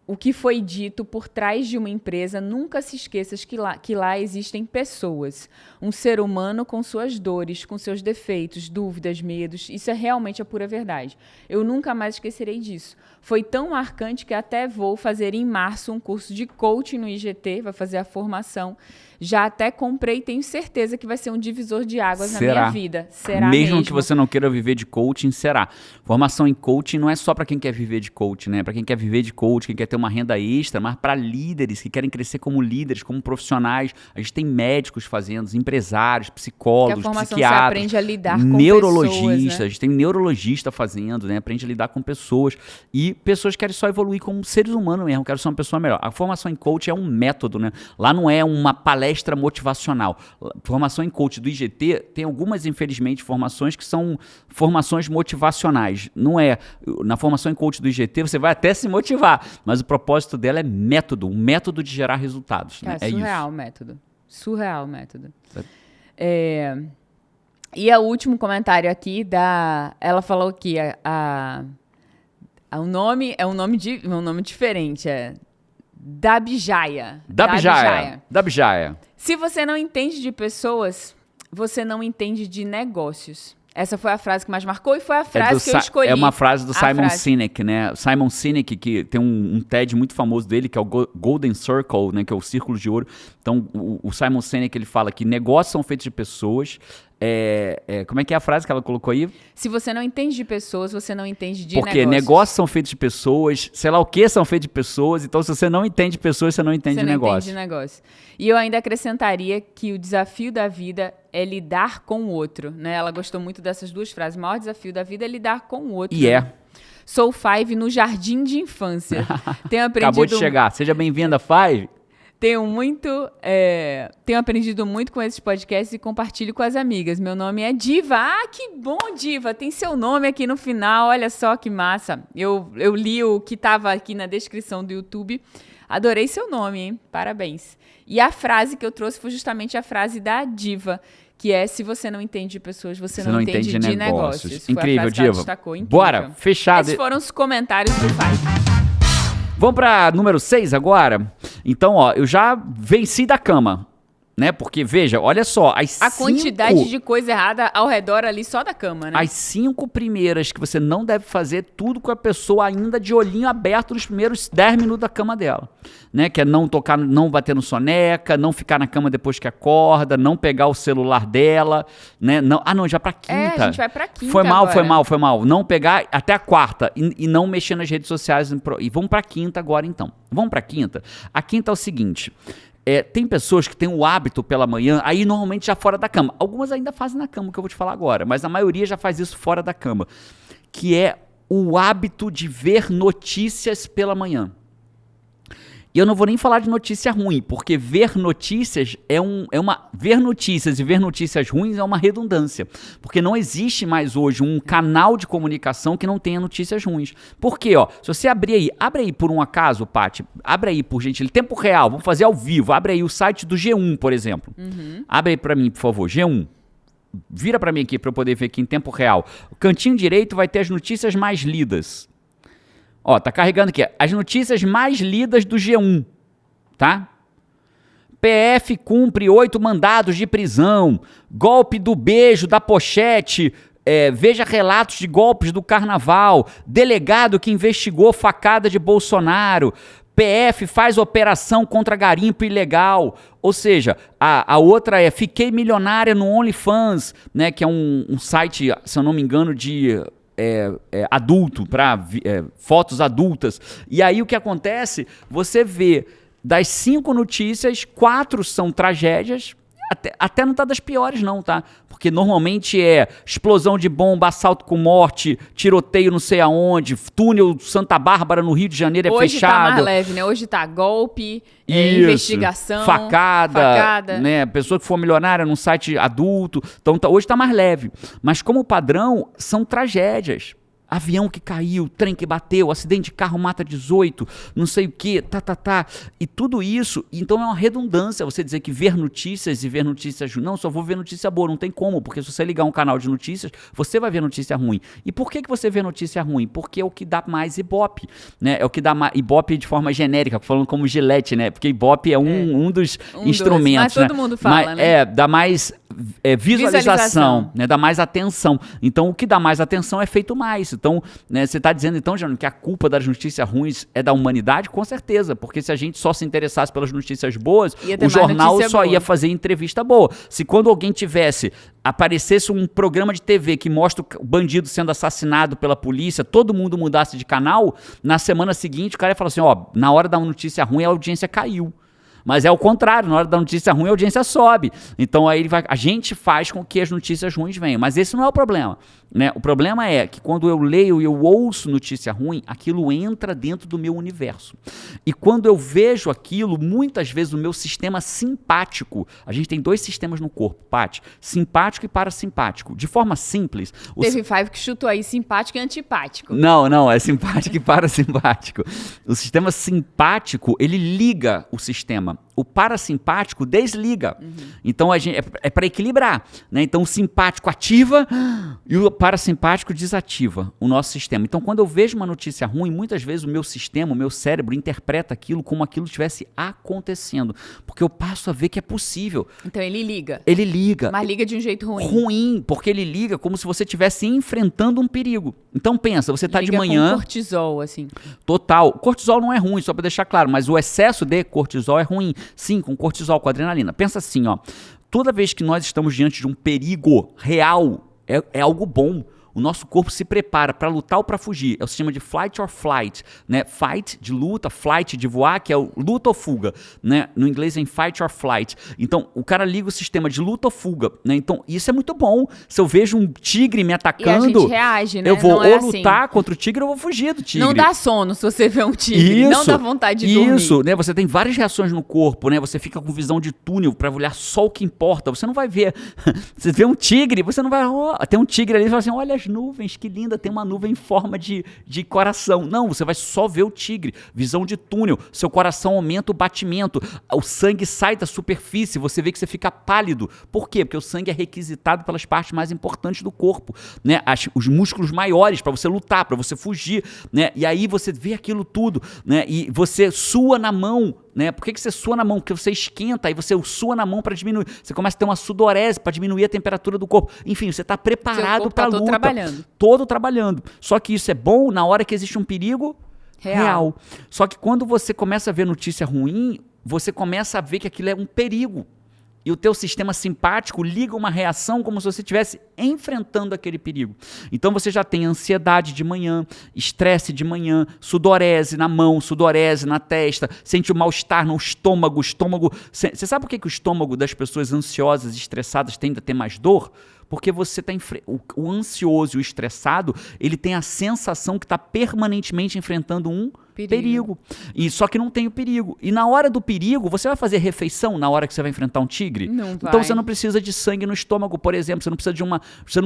o que foi dito por trás de uma empresa. Nunca se esqueça que lá existem pessoas. Um ser humano com suas dores, com seus defeitos, dúvidas, medos. Isso é realmente a pura verdade. Eu nunca mais esquecerei disso. Foi tão marcante que até vou fazer em março um curso de coaching no IGT, vai fazer a formação. Já até comprei e tenho certeza que vai ser um divisor de águas na minha vida. Será mesmo? Que você não queira viver de coaching, será. Formação em coaching não é só para quem quer viver de coaching, né? Para quem quer viver de coaching, quem quer ter uma renda extra, mas para líderes que querem crescer como líderes, como profissionais. A gente tem médicos fazendo, empresários, psicólogos, psiquiatras. Você aprende a lidar com neurologistas, pessoas, né? A gente tem neurologista fazendo, né? Aprende a lidar com pessoas. E pessoas que querem só evoluir como seres humanos mesmo, querem ser uma pessoa melhor. A formação em coaching é um método, né? Lá não é uma palestra motivacional. Formação em coach do IGT tem algumas, infelizmente, formações que são formações motivacionais. Não é. Na formação em coach do IGT você vai até se motivar, mas o propósito dela é método, um método de gerar resultados. Né? É surreal o método. Surreal o método. E o último comentário aqui ela falou que o nome é um nome diferente, Dabjaya. Se você não entende de pessoas, você não entende de negócios. Essa foi a frase que mais marcou e foi a frase que eu escolhi. É uma frase do Simon Sinek, né? Simon Sinek, que tem um TED muito famoso dele, que é o Golden Circle, né? Que é o Círculo de Ouro. Então, o Simon Sinek, ele fala que negócios são feitos de pessoas. Como é que é a frase que ela colocou aí? Se você não entende de pessoas, você não entende de negócios. Porque negócios são feitos de pessoas, sei lá o que são feitos de pessoas, então se você não entende de pessoas, você não entende de negócio. Você não entende de negócio. E eu ainda acrescentaria que o desafio da vida é lidar com o outro, né? Ela gostou muito dessas duas frases. O maior desafio da vida é lidar com o outro. E né? Sou Five no jardim de infância. Tenho aprendido... Acabou de chegar. Seja bem-vinda, Five. Tenho aprendido muito com esses podcasts e compartilho com as amigas. Meu nome é Diva. Ah, que bom, Diva. Tem seu nome aqui no final. Olha só que massa. Eu li o que estava aqui na descrição do YouTube. Adorei seu nome, hein? Parabéns. E a frase que eu trouxe foi justamente a frase da Diva, que é: se você não entende de pessoas, você não entende de negócios. Isso incrível, foi a frase Diva. que ela destacou. Incrível. Bora, fechado. Esses foram os comentários do Five. Vamos para número 6 agora? Então, eu já venci da cama, né? Porque, veja, olha só, quantidade de coisa errada ao redor ali só da cama, né? As 5 primeiras que você não deve fazer, tudo com a pessoa ainda de olhinho aberto nos primeiros 10 minutos da cama dela, né? Que é não tocar, não bater no soneca, não ficar na cama depois que acorda, não pegar o celular dela, né? Já pra quinta. A gente vai pra quinta Foi mal. Não pegar até a quarta e não mexer nas redes sociais. E vamos pra quinta agora, então. Vamos pra quinta. A quinta é o seguinte... tem pessoas que têm o hábito pela manhã, aí normalmente já fora da cama. Algumas ainda fazem na cama, que eu vou te falar agora, mas a maioria já faz isso fora da cama, que é o hábito de ver notícias pela manhã. E eu não vou nem falar de notícia ruim, porque ver notícias ver notícias e ver notícias ruins é uma redundância. Porque não existe mais hoje um canal de comunicação que não tenha notícias ruins. Por quê? Se você abre aí por um acaso, Paty, abre aí por gentileza, tempo real, vamos fazer ao vivo, abre aí o site do G1, por exemplo. Abre aí pra mim, por favor, G1. Vira pra mim aqui pra eu poder ver aqui em tempo real. O cantinho direito vai ter as notícias mais lidas. Tá carregando aqui. As notícias mais lidas do G1, tá? PF cumpre 8 mandados de prisão. Golpe do beijo, da pochete. Veja relatos de golpes do carnaval. Delegado que investigou facada de Bolsonaro. PF faz operação contra garimpo ilegal. Ou seja, a outra é fiquei milionária no OnlyFans, né, que é um site, se eu não me engano, de adulto, para fotos adultas. E aí o que acontece? Você vê das 5 notícias, 4 são tragédias. Até não tá das piores não, tá? Porque normalmente é explosão de bomba, assalto com morte, tiroteio não sei aonde, túnel Santa Bárbara no Rio de Janeiro é hoje fechado. Hoje tá mais leve, né? Hoje tá golpe, investigação, facada, né? Pessoa que for milionária num site adulto. Então hoje tá mais leve. Mas como padrão, são tragédias. Avião que caiu, trem que bateu, acidente de carro mata 18, não sei o que, E tudo isso, então é uma redundância você dizer que ver notícias e ver notícias... Não, só vou ver notícia boa, não tem como, porque se você ligar um canal de notícias, você vai ver notícia ruim. E por que você vê notícia ruim? Porque é o que dá mais ibope, né? É o que dá mais ibope de forma genérica, falando como Gillette, né? Porque ibope é um dos instrumentos, mas todo mundo fala, né? Dá mais... visualização, né? Dá mais atenção. Então, o que dá mais atenção é feito mais. Então, né, você está dizendo, então, Jerônimo, que a culpa das notícias ruins é da humanidade? Com certeza, porque se a gente só se interessasse pelas notícias boas, o jornal só ia fazer entrevista boa. Se quando alguém aparecesse um programa de TV que mostra o bandido sendo assassinado pela polícia, todo mundo mudasse de canal, na semana seguinte o cara ia falar assim, na hora da notícia ruim a audiência caiu. Mas é o contrário, na hora da notícia ruim a audiência sobe. Então aí a gente faz com que as notícias ruins venham. Mas esse não é o problema, né? O problema é que quando eu leio e eu ouço notícia ruim, aquilo entra dentro do meu universo. E quando eu vejo aquilo, muitas vezes o meu sistema simpático, a gente tem 2 sistemas no corpo, Paty, simpático e parasimpático. De forma simples... Teve Five que chutou aí simpático e antipático. Não, é simpático e parasimpático. O sistema simpático, ele liga o sistema. O parasimpático desliga. Então é para equilibrar, né? Então o simpático ativa e o parasimpático desativa o nosso sistema. Então quando eu vejo uma notícia ruim, muitas vezes o meu sistema, o meu cérebro interpreta aquilo como aquilo estivesse acontecendo, porque eu passo a ver que é possível. Então ele liga. Ele liga. Mas liga de um jeito ruim. Ruim, porque ele liga como se você estivesse enfrentando um perigo. Então pensa, você está de manhã... Com cortisol, assim. Total. Cortisol não é ruim, só para deixar claro, mas o excesso de cortisol é ruim. Sim, com cortisol, com adrenalina. Pensa assim, toda vez que nós estamos diante de um perigo real, é algo bom. O nosso corpo se prepara para lutar ou para fugir. É o sistema de fight or flight, né? Fight de luta, flight de voar, que é o luta ou fuga, né? No inglês é fight or flight. Então, o cara liga o sistema de luta ou fuga, né? Então, isso é muito bom. Se eu vejo um tigre me atacando, e a gente reage, né? Eu vou lutar contra o tigre ou vou fugir do tigre. Não dá sono se você vê um tigre, não dá vontade de dormir. Isso, né? Você tem várias reações no corpo, né? Você fica com visão de túnel para olhar só o que importa. Você não vai ver. Você vê um tigre, você não vai... tem um tigre ali e fala assim, olha as nuvens, que linda, tem uma nuvem em forma de coração. Não, você vai só ver o tigre, visão de túnel, seu coração aumenta o batimento, o sangue sai da superfície, você vê que você fica pálido. Por quê? Porque o sangue é requisitado pelas partes mais importantes do corpo, né? Os músculos maiores para você lutar, para você fugir, né? E aí você vê aquilo tudo, né? E você sua na mão, né? Por que você sua na mão? Porque você esquenta, aí você sua na mão para diminuir. Você começa a ter uma sudorese para diminuir a temperatura do corpo. Enfim, você está preparado para a luta. Todo trabalhando. Só que isso é bom na hora que existe um perigo real. Só que quando você começa a ver notícia ruim, você começa a ver que aquilo é um perigo. E o teu sistema simpático liga uma reação como se você estivesse enfrentando aquele perigo. Então você já tem ansiedade de manhã, estresse de manhã, sudorese na mão, sudorese na testa, sente o mal-estar no estômago. Você sabe por que o estômago das pessoas ansiosas e estressadas tende a ter mais dor? Porque você está o ansioso e o estressado, ele tem a sensação que está permanentemente enfrentando um perigo. E só que não tem o perigo. E na hora do perigo, você vai fazer refeição na hora que você vai enfrentar um tigre? Não vai. Então você não precisa de sangue no estômago, por exemplo. Você não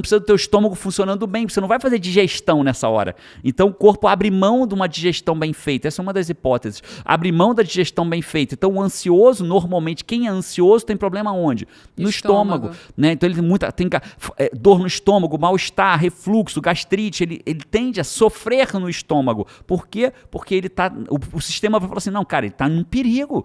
precisa do teu estômago funcionando bem. Você não vai fazer digestão nessa hora. Então o corpo abre mão de uma digestão bem feita. Essa é uma das hipóteses. Abre mão da digestão bem feita. Então o ansioso, normalmente, quem é ansioso tem problema onde? No estômago. Né? Então ele tem dor no estômago, mal-estar, refluxo, gastrite. Ele tende a sofrer no estômago. Por quê? Porque o sistema vai falar assim, não, cara, ele está num perigo.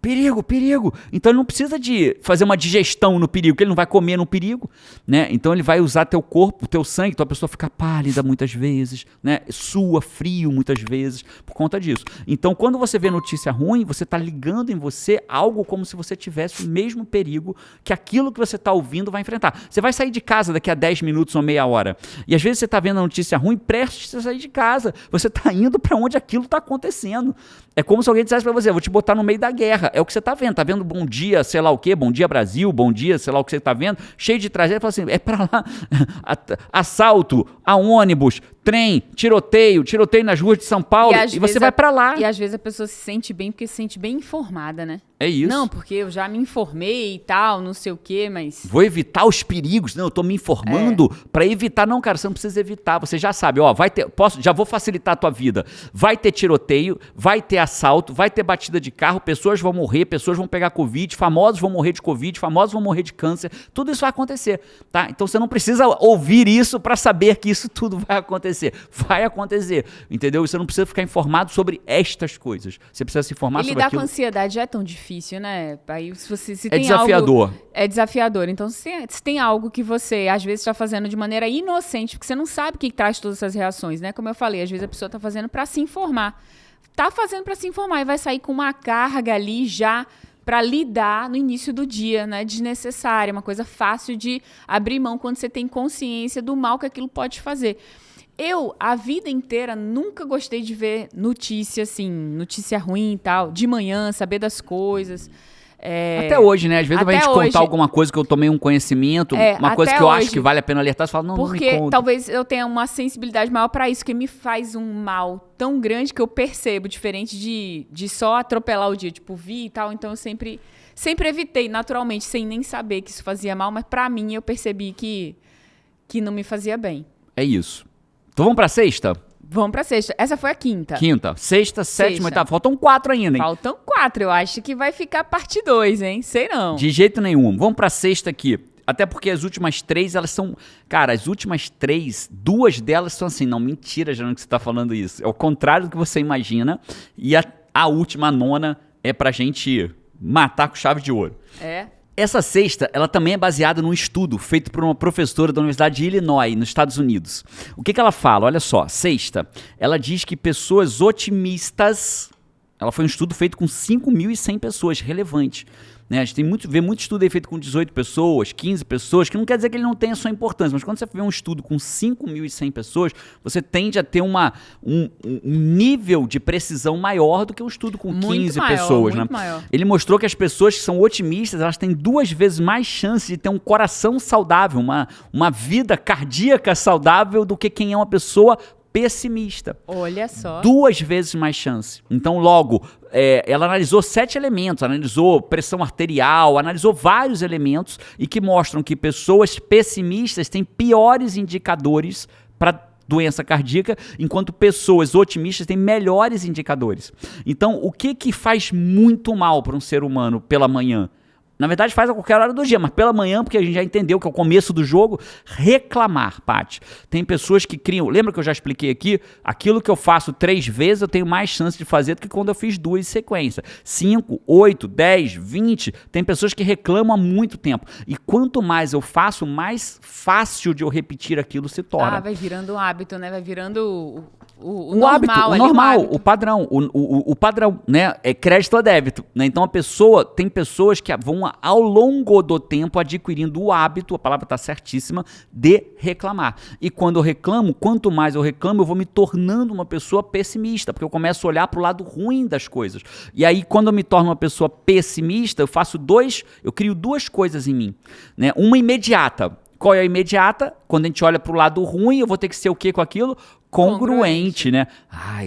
perigo, perigo. Então ele não precisa de fazer uma digestão no perigo, porque ele não vai comer no perigo, né? Então ele vai usar teu corpo, teu sangue, então a pessoa fica pálida muitas vezes, né? Sua frio muitas vezes por conta disso. Então quando você vê notícia ruim, você está ligando em você algo como se você tivesse o mesmo perigo que aquilo que você está ouvindo vai enfrentar. Você vai sair de casa daqui a 10 minutos ou meia hora, e às vezes você está vendo a notícia ruim, preste a sair de casa. Você está indo para onde aquilo está acontecendo. É como se alguém dissesse para você, vou te botar no meio da guerra. É o que você está vendo. Está vendo Bom Dia, sei lá o quê, Bom Dia Brasil, Bom Dia, sei lá o que você está vendo, cheio de tragédia. Fala assim, é para lá, assalto, a ônibus, trem, tiroteio nas ruas de São Paulo, e você vai para lá. E às vezes a pessoa se sente bem porque se sente bem informada, né? É isso. Não, porque eu já me informei e tal, não sei o quê, mas... Vou evitar os perigos. Não, eu tô me informando para evitar. Não, cara, você não precisa evitar. Você já sabe, ó, vai ter... já vou facilitar a tua vida. Vai ter tiroteio, vai ter assalto, vai ter batida de carro, pessoas vão morrer, pessoas vão pegar Covid, famosos vão morrer de Covid, famosos vão morrer de câncer. Tudo isso vai acontecer, tá? Então você não precisa ouvir isso para saber que isso tudo vai acontecer. Vai acontecer, entendeu? Você não precisa ficar informado sobre estas coisas. Você precisa se informar sobre aquilo. E lidar com ansiedade já é tão difícil, né? Aí, se tem desafiador. É desafiador. Então, se tem algo que você, às vezes, está fazendo de maneira inocente, porque você não sabe o que traz todas essas reações, né? Como eu falei, às vezes a pessoa está fazendo para se informar. Tá fazendo para se informar e vai sair com uma carga ali já para lidar no início do dia, né? Desnecessária, uma coisa fácil de abrir mão quando você tem consciência do mal que aquilo pode fazer. Eu, a vida inteira, nunca gostei de ver notícia, assim, notícia ruim e tal, de manhã, saber das coisas. Até hoje, né? Às vezes vai te contar alguma coisa que eu tomei um conhecimento, uma coisa que eu acho que vale a pena alertar, você fala, não me conta. Porque talvez eu tenha uma sensibilidade maior para isso, que me faz um mal tão grande que eu percebo, diferente de só atropelar o dia, tipo, vi e tal. Então eu sempre evitei, naturalmente, sem nem saber que isso fazia mal, mas para mim eu percebi que não me fazia bem. É isso. Então vamos pra sexta? Vamos pra sexta. Essa foi a quinta. Sexta, sétima, oitava. Faltam 4 ainda, hein? Faltam 4. Eu acho que vai ficar parte 2, hein? Sei não. De jeito nenhum. Vamos pra sexta aqui. Até porque as últimas 3, elas são... Cara, as últimas 3, 2 delas são assim... Não, mentira, Gerando, que você tá falando isso. É o contrário do que você imagina. E a última, a 9ª, é pra gente matar com chave de ouro. É. Essa sexta, ela também é baseada num estudo feito por uma professora da Universidade de Illinois, nos Estados Unidos. O que ela fala? Olha só, sexta, ela diz que pessoas otimistas... Ela foi um estudo feito com 5.100 pessoas, relevante. Né? A gente vê muito estudo aí feito com 18 pessoas, 15 pessoas, que não quer dizer que ele não tenha sua importância, mas quando você vê um estudo com 5.100 pessoas, você tende a ter um nível de precisão maior do que um estudo com 15 pessoas. Muito maior. Ele mostrou que as pessoas que são otimistas, elas têm 2 vezes mais chance de ter um coração saudável, uma vida cardíaca saudável do que quem é uma pessoa pessimista. Olha só. 2 vezes mais chance. Então, logo, ela analisou 7 elementos, analisou pressão arterial, analisou vários elementos e que mostram que pessoas pessimistas têm piores indicadores para doença cardíaca, enquanto pessoas otimistas têm melhores indicadores. Então, o que faz muito mal para um ser humano pela manhã? Na verdade, faz a qualquer hora do dia, mas pela manhã, porque a gente já entendeu que é o começo do jogo, reclamar, Paty. Tem pessoas que criam... Lembra que eu já expliquei aqui? Aquilo que eu faço 3 vezes, eu tenho mais chance de fazer do que quando eu fiz 2 em sequência. 5, 8, 10, 20. Tem pessoas que reclamam há muito tempo. E quanto mais eu faço, mais fácil de eu repetir aquilo se torna. Vai virando um hábito, né? Vai virando o normal, hábito, o normal, o padrão, o padrão, né? É crédito a débito, né? Então tem pessoas que vão ao longo do tempo adquirindo o hábito, a palavra está certíssima, de reclamar. E quando eu reclamo, quanto mais eu reclamo, eu vou me tornando uma pessoa pessimista, porque eu começo a olhar para o lado ruim das coisas. E aí, quando eu me torno uma pessoa pessimista, eu crio 2 coisas em mim, né? Uma imediata. Qual é a imediata? Quando a gente olha para o lado ruim, eu vou ter que ser o quê com aquilo? Congruente, né?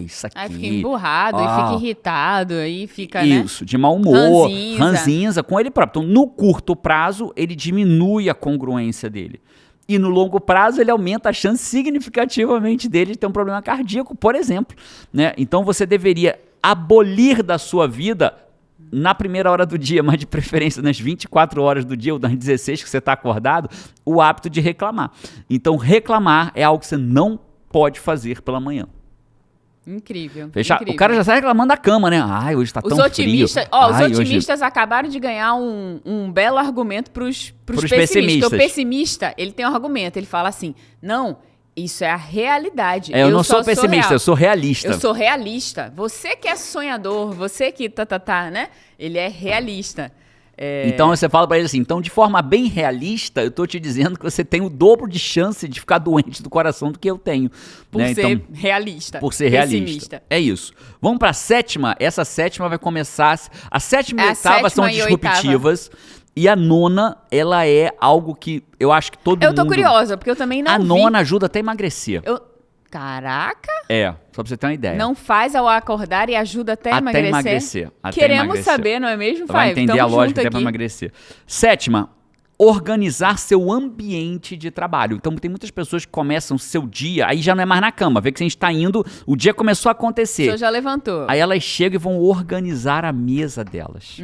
Isso aqui... Aí fica emburrado, aí fica irritado, aí fica, né? Isso, de mau humor, ranzinza com ele próprio. Então, no curto prazo, ele diminui a congruência dele. E no longo prazo, ele aumenta a chance significativamente dele de ter um problema cardíaco, por exemplo, né? Então, você deveria abolir da sua vida... na primeira hora do dia, mas de preferência nas 24 horas do dia ou nas 16 que você está acordado, o hábito de reclamar. Então, reclamar é algo que você não pode fazer pela manhã. Incrível. Fechar. Incrível. O cara já sai reclamando da cama, né? Ai, hoje tá tão frio. Os otimistas acabaram de ganhar um belo argumento pros pessimistas. O pessimista, ele tem um argumento. Ele fala assim, não, isso é a realidade. Eu não sou pessimista, eu sou realista. Eu sou realista. Você que é sonhador, você que né? Ele é realista. Então você fala pra ele assim, então de forma bem realista, eu tô te dizendo que você tem o dobro de chance de ficar doente do coração do que eu tenho. Por ser realista. Por ser realista. É isso. Vamos pra sétima. Essa sétima vai começar... A sétima e a oitava são disruptivas. E a nona, ela é algo que eu acho que todo mundo... Eu tô curiosa, porque eu também não vi. A nona ajuda até a emagrecer. Caraca! Só pra você ter uma ideia. Não faz ao acordar e ajuda até a emagrecer? Queremos saber, não é mesmo, Vai entender a lógica até pra emagrecer. Sétima, organizar seu ambiente de trabalho. Então tem muitas pessoas que começam seu dia, aí já não é mais na cama, vê que a gente tá indo, o dia começou a acontecer. O senhor já levantou. Aí elas chegam e vão organizar a mesa delas.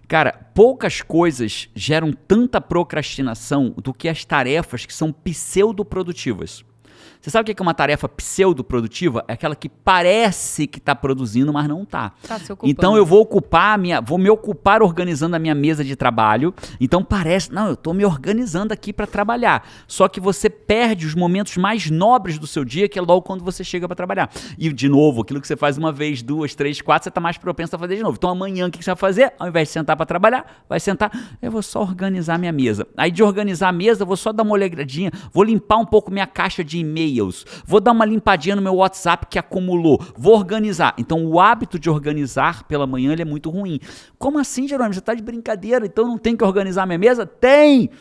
Cara, poucas coisas geram tanta procrastinação do que as tarefas que são pseudoprodutivas. Você sabe o que é uma tarefa pseudoprodutiva? É aquela que parece que está produzindo, mas não está. Então eu vou me ocupar organizando a minha mesa de trabalho. Então parece, não, eu estou me organizando aqui para trabalhar. Só que você perde os momentos mais nobres do seu dia, que é logo quando você chega para trabalhar. E de novo, aquilo que você faz uma vez, duas, três, quatro, você está mais propenso a fazer de novo. Então amanhã o que você vai fazer? Ao invés de sentar para trabalhar, vai sentar, eu vou só organizar minha mesa. Aí de organizar a mesa, eu vou só dar uma olhadinha, vou limpar um pouco minha caixa de e-mail. Vou dar uma limpadinha no meu WhatsApp que acumulou. Vou organizar. Então, o hábito de organizar pela manhã ele é muito ruim. Como assim, Jerônimo? Você está de brincadeira? Então, não tem que organizar minha mesa? Tem!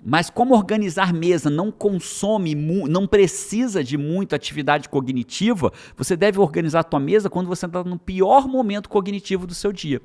Mas como organizar mesa não consome, não precisa de muita atividade cognitiva, você deve organizar a tua mesa quando você está no pior momento cognitivo do seu dia.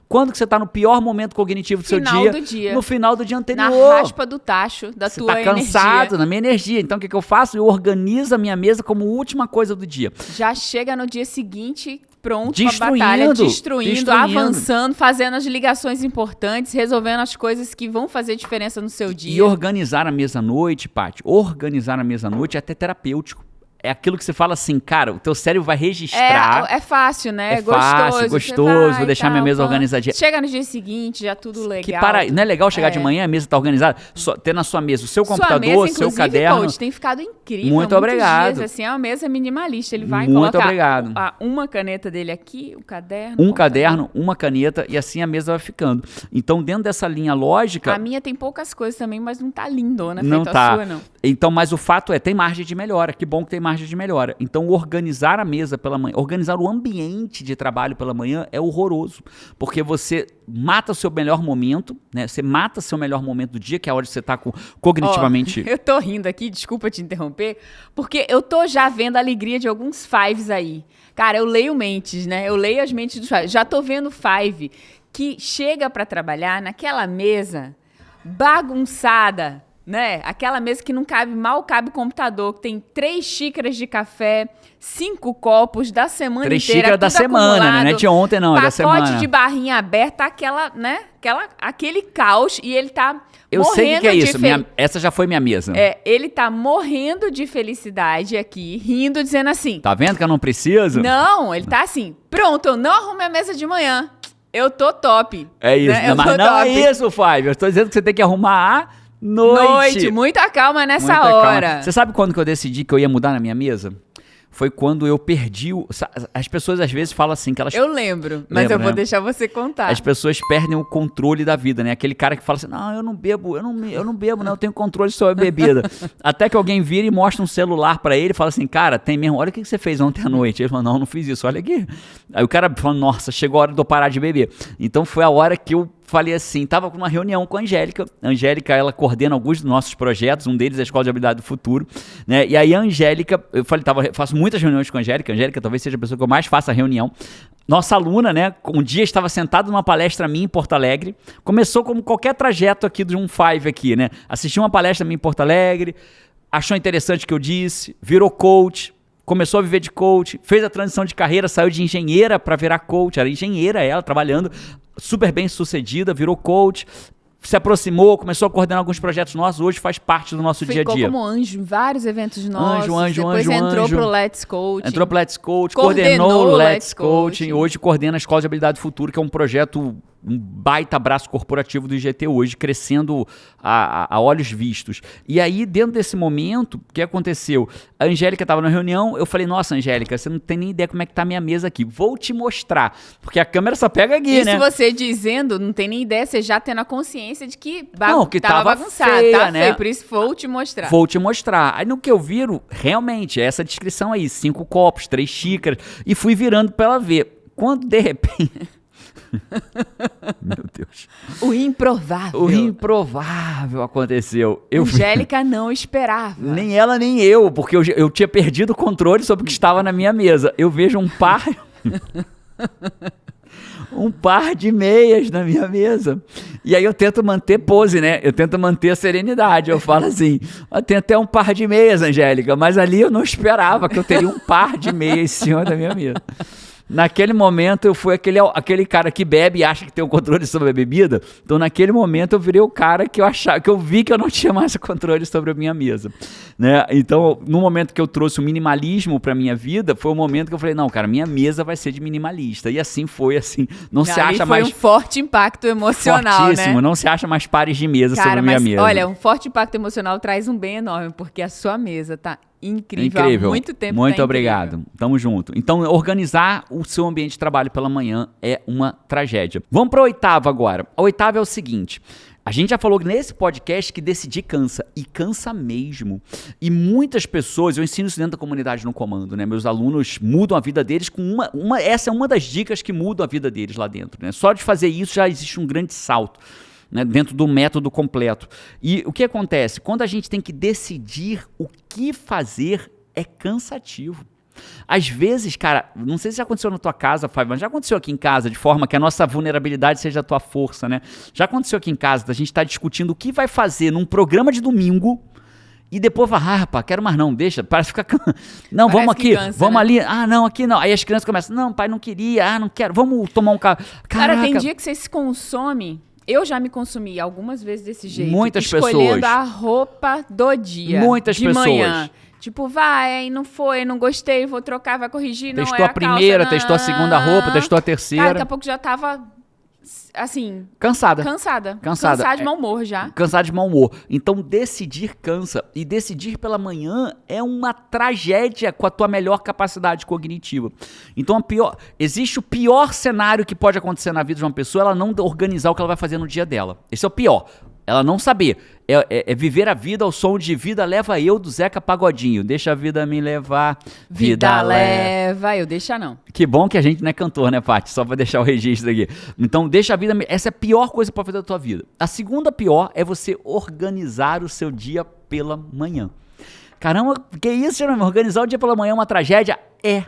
Quando que você está no pior momento cognitivo do seu dia? No final do dia anterior. Na raspa do tacho da tua energia. Você está cansado, na minha energia. Então o que eu faço? Eu organizo a minha mesa como última coisa do dia. Já chega no dia seguinte... pronto pra batalha, destruindo, avançando, fazendo as ligações importantes, resolvendo as coisas que vão fazer diferença no seu dia. E organizar a mesa à noite, Paty, organizar a mesa à noite é até terapêutico. É aquilo que você fala assim, cara, o teu cérebro vai registrar. É fácil, né? É gostoso, vou deixar minha mesa organizadinha. Chega no dia seguinte, já tudo legal. Não é legal chegar de manhã, a mesa tá organizada, ter na sua mesa o seu computador, seu caderno. Coach, tem ficado incrível. Muito obrigado. Dias, assim, é uma mesa minimalista. Ele vai muito colocar obrigado. Uma caneta dele aqui, o caderno. Um caderno, uma caneta e assim a mesa vai ficando. Então, dentro dessa linha lógica... A minha tem poucas coisas também, mas não tá lindona, não feito tá. A sua, não. Então, mas o fato é, tem margem de melhora. Que bom que tem margem de melhora. Então, organizar a mesa pela manhã, organizar o ambiente de trabalho pela manhã é horroroso. Porque você mata o seu melhor momento, né? Você mata o seu melhor momento do dia, que é a hora que você tá cognitivamente... Eu tô rindo aqui, desculpa te interromper, porque eu tô já vendo a alegria de alguns fives aí. Cara, eu leio mentes, né? Eu leio as mentes dos fives. Já tô vendo five que chega pra trabalhar naquela mesa bagunçada, né? Aquela mesa que mal cabe o computador, que tem 3 xícaras de café, 5 copos da semana 3 inteira. 3 xícaras da semana, né? Não é de ontem, não, é da semana. Pacote de barrinha aberta, aquele caos, e ele tá eu sei o que é isso. Essa já foi minha mesa. Ele tá morrendo de felicidade aqui, rindo, dizendo assim... Tá vendo que eu não preciso? Não, ele tá assim, pronto, eu não arrumo a mesa de manhã. Eu tô top. É isso, né? Mas não é isso, Five. Eu tô dizendo que você tem que arrumar a noite. Muita calma nessa hora. Calma. Você sabe quando que eu decidi que eu ia mudar na minha mesa? Foi quando eu perdi as pessoas às vezes falam assim que elas... Eu lembro, mas eu vou deixar você contar. As pessoas perdem o controle da vida, né? Aquele cara que fala assim, não, eu não bebo, eu tenho controle sobre a bebida. Até que alguém vira e mostra um celular pra ele e fala assim, cara, tem mesmo, olha o que você fez ontem à noite. Ele fala, não fiz isso, olha aqui. Aí o cara fala, nossa, chegou a hora de eu parar de beber. Então foi a hora que eu falei assim, tava com uma reunião com a Angélica. A Angélica, ela coordena alguns dos nossos projetos, um deles é a Escola de Habilidade do Futuro, né? E aí a Angélica, eu falei, faço muitas reuniões com a Angélica. A Angélica talvez seja a pessoa que eu mais faça reunião. Nossa aluna, né? Um dia estava sentado numa palestra minha em Porto Alegre. Começou como qualquer trajeto aqui de um Five aqui, né? Assistiu uma palestra minha em Porto Alegre, achou interessante o que eu disse, virou coach, começou a viver de coach, fez a transição de carreira, saiu de engenheira para virar coach. Era engenheira ela, trabalhando, super bem sucedida, virou coach. se aproximou, começou a coordenar alguns projetos nossos, hoje faz parte do nosso dia a dia. Ficou como anjo em vários eventos nossos. Depois entrou pro Let's Coaching. Entrou pro Let's Coaching, coordenou o Let's Coaching. Hoje coordena a Escola de Habilidade do Futuro, que é um projeto, um baita braço corporativo do IGT hoje, crescendo a olhos vistos. E aí, dentro desse momento, o que aconteceu? A Angélica estava na reunião, eu falei, nossa, Angélica, você não tem nem ideia como é que tá a minha mesa aqui. Vou te mostrar. Porque a câmera só pega aqui, né? E se você dizendo, não tem nem ideia, você já tendo a consciência de que, que tava bagunçado, feia, né? Feio, por isso vou te mostrar. Vou te mostrar. Aí no que eu viro, realmente, essa descrição aí, 5 copos, 3 xícaras, e fui virando pra ela ver. Quando, de repente... Meu Deus. O improvável. O improvável aconteceu. Angélica não esperava. Nem ela, nem eu, porque eu tinha perdido o controle sobre o que estava na minha mesa. Eu vejo um par... um par de meias na minha mesa. E aí eu tento manter pose, né? Eu tento manter a serenidade. Eu falo assim, tem até um par de meias, Angélica, mas ali eu não esperava que eu teria um par de meias em cima da minha mesa. Naquele momento eu fui aquele cara que bebe e acha que tem o controle sobre a bebida. Então naquele momento eu virei o cara que eu vi que eu não tinha mais o controle sobre a minha mesa, né? Então no momento que eu trouxe o minimalismo para minha vida, foi o momento que eu falei, não, cara, minha mesa vai ser de minimalista. E assim foi, assim, não se acha mais... Foi um forte impacto emocional, fortíssimo, né? Não se acha mais pares de mesa, cara, sobre a minha mesa. Olha, um forte impacto emocional traz um bem enorme, porque a sua mesa tá incrível. Há muito tempo. Muito obrigado. Tamo junto. Então, organizar o seu ambiente de trabalho pela manhã é uma tragédia. Vamos para a oitava agora. A oitava é o seguinte. A gente já falou nesse podcast que decidir cansa, e cansa mesmo. E muitas pessoas, eu ensino isso dentro da comunidade no comando, né? Meus alunos mudam a vida deles com essa é uma das dicas que mudam a vida deles lá dentro, né? Só de fazer isso já existe um grande salto, né, dentro do método completo. E o que acontece? Quando a gente tem que decidir o que fazer, é cansativo. Às vezes, cara, não sei se já aconteceu na tua casa, Fábio, mas já aconteceu aqui em casa, de forma que a nossa vulnerabilidade seja a tua força, né? Já aconteceu aqui em casa, da gente estar discutindo o que vai fazer num programa de domingo e depois vai, rapaz, quero mais não, deixa, parece ficar... Não, parece vamos aqui, cansa, vamos né? ali, não, aqui não. Aí as crianças começam, não, pai, não queria, não quero, vamos tomar um café. Cara, tem dia que você se consome... Eu já me consumi algumas vezes desse jeito. Muitas escolhendo pessoas. A roupa do dia. Muitas de pessoas. Manhã. Tipo, vai, não foi, não gostei, vou trocar, vai corrigir, não testou é a primeira, calça, testou a segunda roupa, testou a terceira. Cara, daqui a pouco já tava, assim... Cansada. Cansada de mau humor já. Cansada de mau humor. Então, decidir cansa. E decidir pela manhã é uma tragédia com a tua melhor capacidade cognitiva. Então, existe o pior cenário que pode acontecer na vida de uma pessoa, ela não organizar o que ela vai fazer no dia dela. Esse é o pior. Ela não saber. É viver a vida ao som de Vida Leva Eu, do Zeca Pagodinho. Deixa a vida me levar. Vida leva eu, deixa não. Que bom que a gente não é cantor, né, Paty? Só pra deixar o registro aqui. Então, deixa a vida... Essa é a pior coisa pra fazer da tua vida. A segunda pior é você organizar o seu dia pela manhã. Caramba, que isso, Jerônimo? Organizar o dia pela manhã é uma tragédia? É.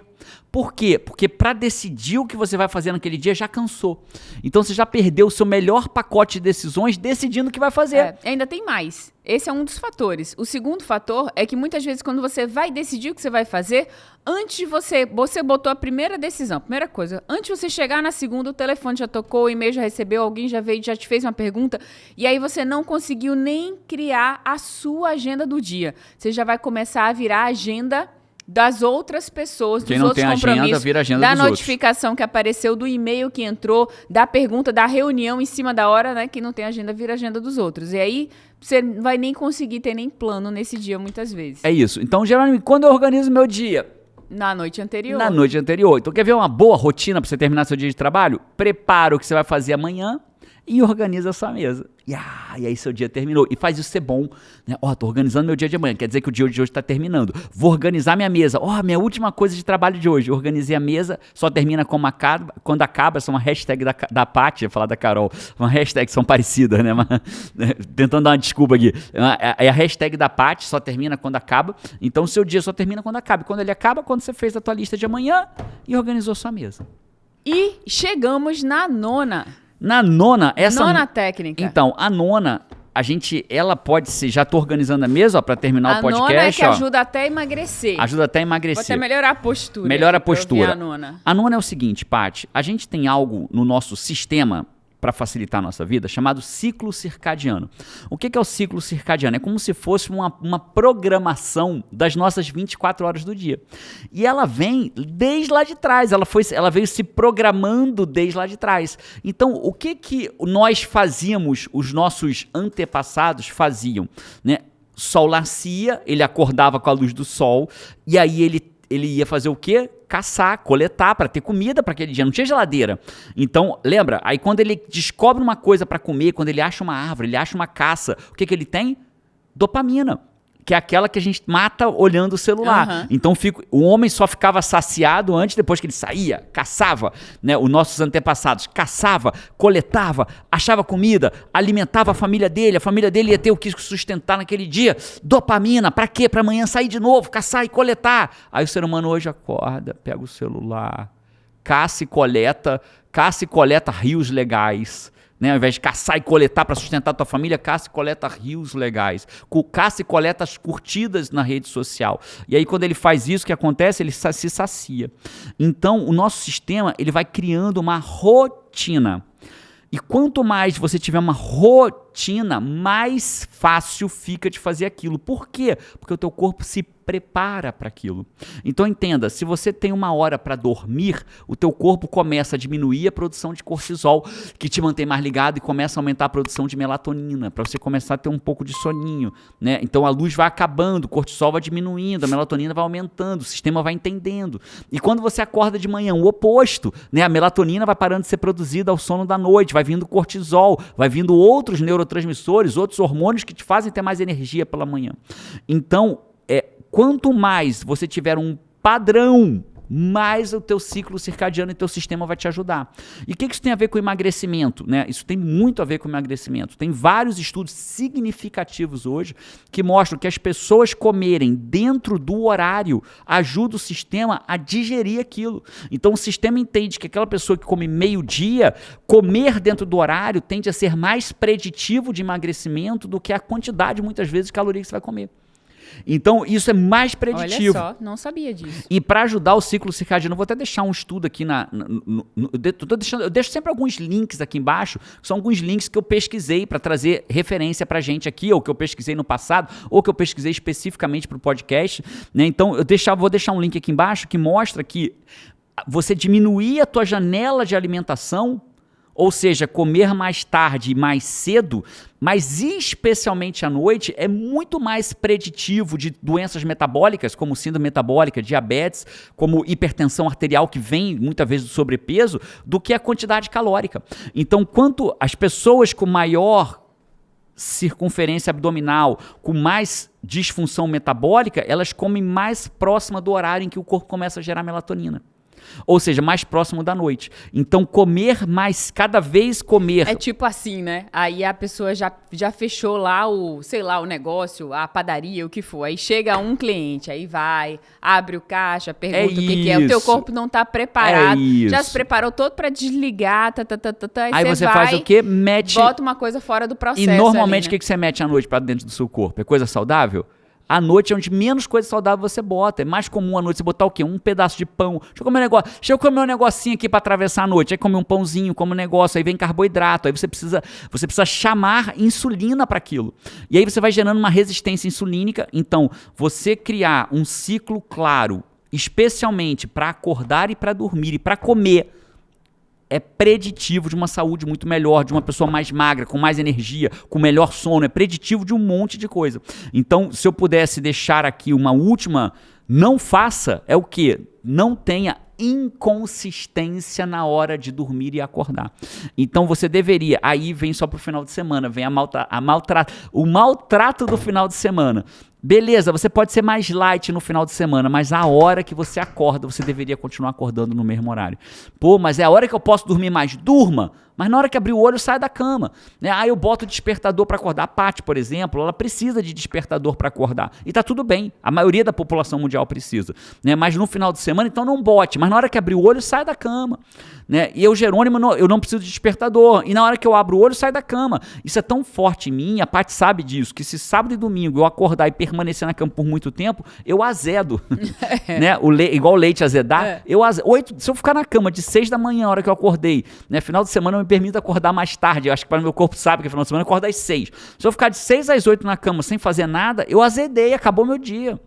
Por quê? Porque para decidir o que você vai fazer naquele dia já cansou. Então você já perdeu o seu melhor pacote de decisões decidindo o que vai fazer. Ainda tem mais. Esse é um dos fatores. O segundo fator é que muitas vezes quando você vai decidir o que você vai fazer, antes de você botou a primeira decisão, primeira coisa, antes de você chegar na segunda, o telefone já tocou, o e-mail já recebeu, alguém já veio, já te fez uma pergunta, e aí você não conseguiu nem criar a sua agenda do dia. Você já vai começar a virar a agenda das outras pessoas, dos outros compromissos. Quem não tem agenda, vira agenda da dos outros. Notificação que apareceu, do e-mail que entrou, da pergunta, da reunião em cima da hora, né? Quem não tem agenda, vira agenda dos outros. E aí, você não vai nem conseguir ter nem plano nesse dia, muitas vezes. É isso. Então, Jerônimo, quando eu organizo meu dia? Na noite anterior. Na noite anterior. Então, quer ver uma boa rotina para você terminar seu dia de trabalho? Prepara o que você vai fazer amanhã e organiza a sua mesa. E aí seu dia terminou. E faz isso ser bom, né? Tô organizando meu dia de amanhã. Quer dizer que o dia de hoje está terminando. Vou organizar minha mesa. Minha última coisa de trabalho de hoje. Organizei a mesa, só termina quando acaba. Essa é uma hashtag da Paty, ia falar da Carol. Uma hashtag que são parecidas, né? Tentando dar uma desculpa aqui. É a hashtag da Paty, só termina quando acaba. Então o seu dia só termina quando acaba. E quando ele acaba, quando você fez a tua lista de amanhã e organizou sua mesa. E chegamos na nona. Na nona, Nona técnica. Então, a nona, ela pode ser, já tô organizando a mesa, para terminar o podcast. A nona é que ajuda até a emagrecer. Ajuda até a emagrecer. Pode até melhorar a postura. Melhora a postura. A nona. A nona é o seguinte, Paty, a gente tem algo no nosso sistema para facilitar a nossa vida, chamado ciclo circadiano. O que é o ciclo circadiano? É como se fosse uma programação das nossas 24 horas do dia. E ela vem desde lá de trás, ela veio se programando desde lá de trás. Então, o que nós fazíamos, os nossos antepassados faziam, né? Sol nascia, ele acordava com a luz do sol, e aí ele ia fazer o quê? Caçar, coletar, para ter comida para aquele dia. Não tinha geladeira. Então, lembra? Aí quando ele descobre uma coisa para comer, quando ele acha uma árvore, ele acha uma caça, o que ele tem? Dopamina, que é aquela que a gente mata olhando o celular. Então o homem só ficava saciado antes, depois que ele saía, caçava, né? Os nossos antepassados caçava, coletava, achava comida, alimentava a família dele ia ter o que sustentar naquele dia. Dopamina, pra quê? Pra amanhã sair de novo, caçar e coletar. Aí o ser humano hoje acorda, pega o celular, caça e coleta rios legais. Né? Ao invés de caçar e coletar para sustentar a tua família, caça e coleta rios legais. Caça e coleta as curtidas na rede social. E aí quando ele faz isso, o que acontece? Ele se sacia. Então o nosso sistema ele vai criando uma rotina. E quanto mais você tiver uma rotina, mais fácil fica de fazer aquilo. Por quê? Porque o teu corpo se prepara para aquilo. Então entenda, se você tem 1 hora para dormir, o teu corpo começa a diminuir a produção de cortisol, que te mantém mais ligado, e começa a aumentar a produção de melatonina, para você começar a ter um pouco de soninho, né? Então a luz vai acabando, o cortisol vai diminuindo, a melatonina vai aumentando, o sistema vai entendendo. E quando você acorda de manhã, o oposto, né? A melatonina vai parando de ser produzida ao sono da noite, vai vindo cortisol, vai vindo outros neurotransmissores, outros hormônios que te fazem ter mais energia pela manhã. Então, quanto mais você tiver um padrão, mais o teu ciclo circadiano e teu sistema vai te ajudar. E o que isso tem a ver com emagrecimento? Né? Isso tem muito a ver com emagrecimento. Tem vários estudos significativos hoje que mostram que as pessoas comerem dentro do horário ajuda o sistema a digerir aquilo. Então o sistema entende que aquela pessoa que come meio-dia, comer dentro do horário tende a ser mais preditivo de emagrecimento do que a quantidade, muitas vezes, de calorias que você vai comer. Então, isso é mais preditivo. Olha só, não sabia disso. E para ajudar o ciclo circadiano, eu vou até deixar um estudo aqui eu deixo sempre alguns links aqui embaixo, que são alguns links que eu pesquisei para trazer referência pra gente aqui, ou que eu pesquisei no passado, ou que eu pesquisei especificamente para o podcast, né? Então, vou deixar um link aqui embaixo que mostra que você diminuir a tua janela de alimentação, ou seja, comer mais tarde e mais cedo, mas especialmente à noite, é muito mais preditivo de doenças metabólicas, como síndrome metabólica, diabetes, como hipertensão arterial, que vem muitas vezes do sobrepeso, do que a quantidade calórica. Então, quanto as pessoas com maior circunferência abdominal, com mais disfunção metabólica, elas comem mais próxima do horário em que o corpo começa a gerar melatonina. Ou seja, mais próximo da noite. Então, comer mais, cada vez comer... É tipo assim, né? Aí a pessoa já fechou lá o negócio, a padaria, o que for. Aí chega um cliente, aí vai, abre o caixa, pergunta o que é. O teu corpo não tá preparado. Já se preparou todo para desligar, aí você faz o quê? Bota uma coisa fora do processo. E normalmente ali, né? O que você mete à noite para dentro do seu corpo? É coisa saudável? À noite é onde menos coisa saudável você bota. É mais comum à noite você botar o quê? Um pedaço de pão. Deixa eu comer um negocinho aqui para atravessar a noite. Aí come um pãozinho, come um negócio, aí vem carboidrato. Aí você precisa chamar insulina para aquilo. E aí você vai gerando uma resistência insulínica. Então, você criar um ciclo claro, especialmente para acordar e para dormir e para comer, é preditivo de uma saúde muito melhor, de uma pessoa mais magra, com mais energia, com melhor sono, é preditivo de um monte de coisa. Então, se eu pudesse deixar aqui uma última, não faça, é o quê? Não tenha inconsistência na hora de dormir e acordar. Então você deveria, aí vem só pro final de semana, vem o maltrato do final de semana. Beleza, você pode ser mais light no final de semana, mas a hora que você acorda, você deveria continuar acordando no mesmo horário. Pô, mas é a hora que eu posso dormir mais? Durma! Mas na hora que abrir o olho, sai da cama. Né? Aí eu boto o despertador para acordar. A Paty, por exemplo, ela precisa de despertador para acordar. E tá tudo bem. A maioria da população mundial precisa. Né? Mas no final de semana, então não bote. Mas na hora que abrir o olho, sai da cama. Né? E eu, Jerônimo, eu não preciso de despertador. E na hora que eu abro o olho, sai da cama. Isso é tão forte em mim, a Paty sabe disso, que se sábado e domingo eu acordar e permanecer na cama por muito tempo, eu azedo. Né? Igual o leite azedar. Se eu ficar na cama de 6 da manhã, a hora que eu acordei, né? Final de semana eu me permito acordar mais tarde. Eu acho que para o meu corpo sabe que no final de semana eu acordo às 6. Se eu ficar de 6 às 8 na cama sem fazer nada, eu azedei, acabou meu dia.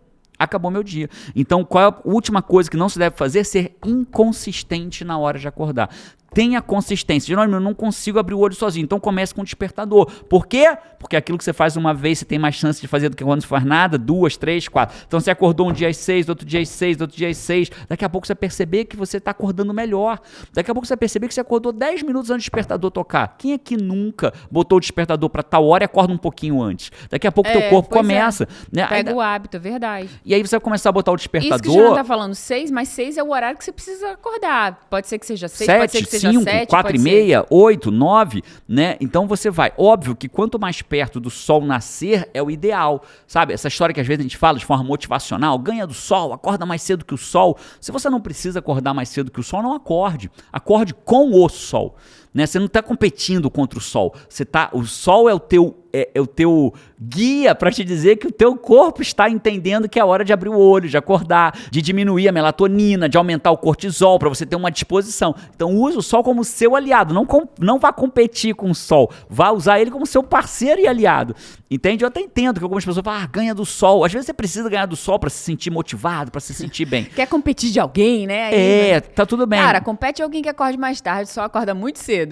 Então, qual é a última coisa que não se deve fazer? Ser inconsistente na hora de acordar. Tenha consistência. Jerônimo, eu não consigo abrir o olho sozinho. Então comece com um despertador. Por quê? Porque aquilo que você faz uma vez, você tem mais chance de fazer do que quando você faz nada. 2, 3, 4. Então você acordou um dia às 6, outro dia às 6, outro dia às 6. Daqui a pouco você vai perceber que você está acordando melhor. Daqui a pouco você vai perceber que você acordou 10 minutos antes do despertador tocar. Quem é que nunca botou o despertador para tal hora e acorda um pouquinho antes? Daqui a pouco teu corpo começa. Né? Pega o hábito, é verdade. E aí você vai começar a botar o despertador. Isso que o Jean tá falando 6, mas 6 é o horário que você precisa acordar. Pode ser que seja 6, 7, pode ser que seja 5, 7, 4 e meia, 8, 9, né? Então você vai. Óbvio que quanto mais perto do sol nascer é o ideal, sabe? Essa história que às vezes a gente fala de forma motivacional, ganha do sol, acorda mais cedo que o sol. Se você não precisa acordar mais cedo que o sol, não acorde. Acorde com o sol. Né? Você não está competindo contra o sol. O sol é o teu guia para te dizer que o teu corpo está entendendo que é hora de abrir o olho, de acordar, de diminuir a melatonina, de aumentar o cortisol para você ter uma disposição. Então use o sol como seu aliado, não vá competir com o sol, vá usar ele como seu parceiro e aliado. Entende? Eu até entendo que algumas pessoas falam, ganha do sol. Às vezes você precisa ganhar do sol para se sentir motivado, para se sentir bem. Quer competir de alguém, né? Aí, tá tudo bem. Cara, compete alguém que acorde mais tarde, o sol acorda muito cedo.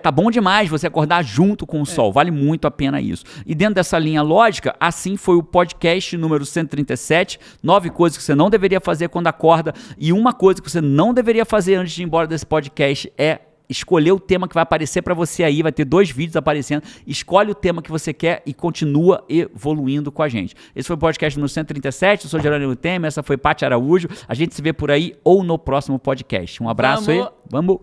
Tá bom demais você acordar junto com o sol, vale muito a pena isso. E dentro dessa linha lógica, assim foi o podcast número 137, 9 coisas que você não deveria fazer quando acorda, e uma coisa que você não deveria fazer antes de ir embora desse podcast é escolher o tema que vai aparecer para você aí, vai ter 2 vídeos aparecendo, escolhe o tema que você quer e continua evoluindo com a gente. Esse foi o podcast número 137, eu sou Jerônimo Temer, essa foi Paty Araújo, a gente se vê por aí ou no próximo podcast. Um abraço aí, vamos!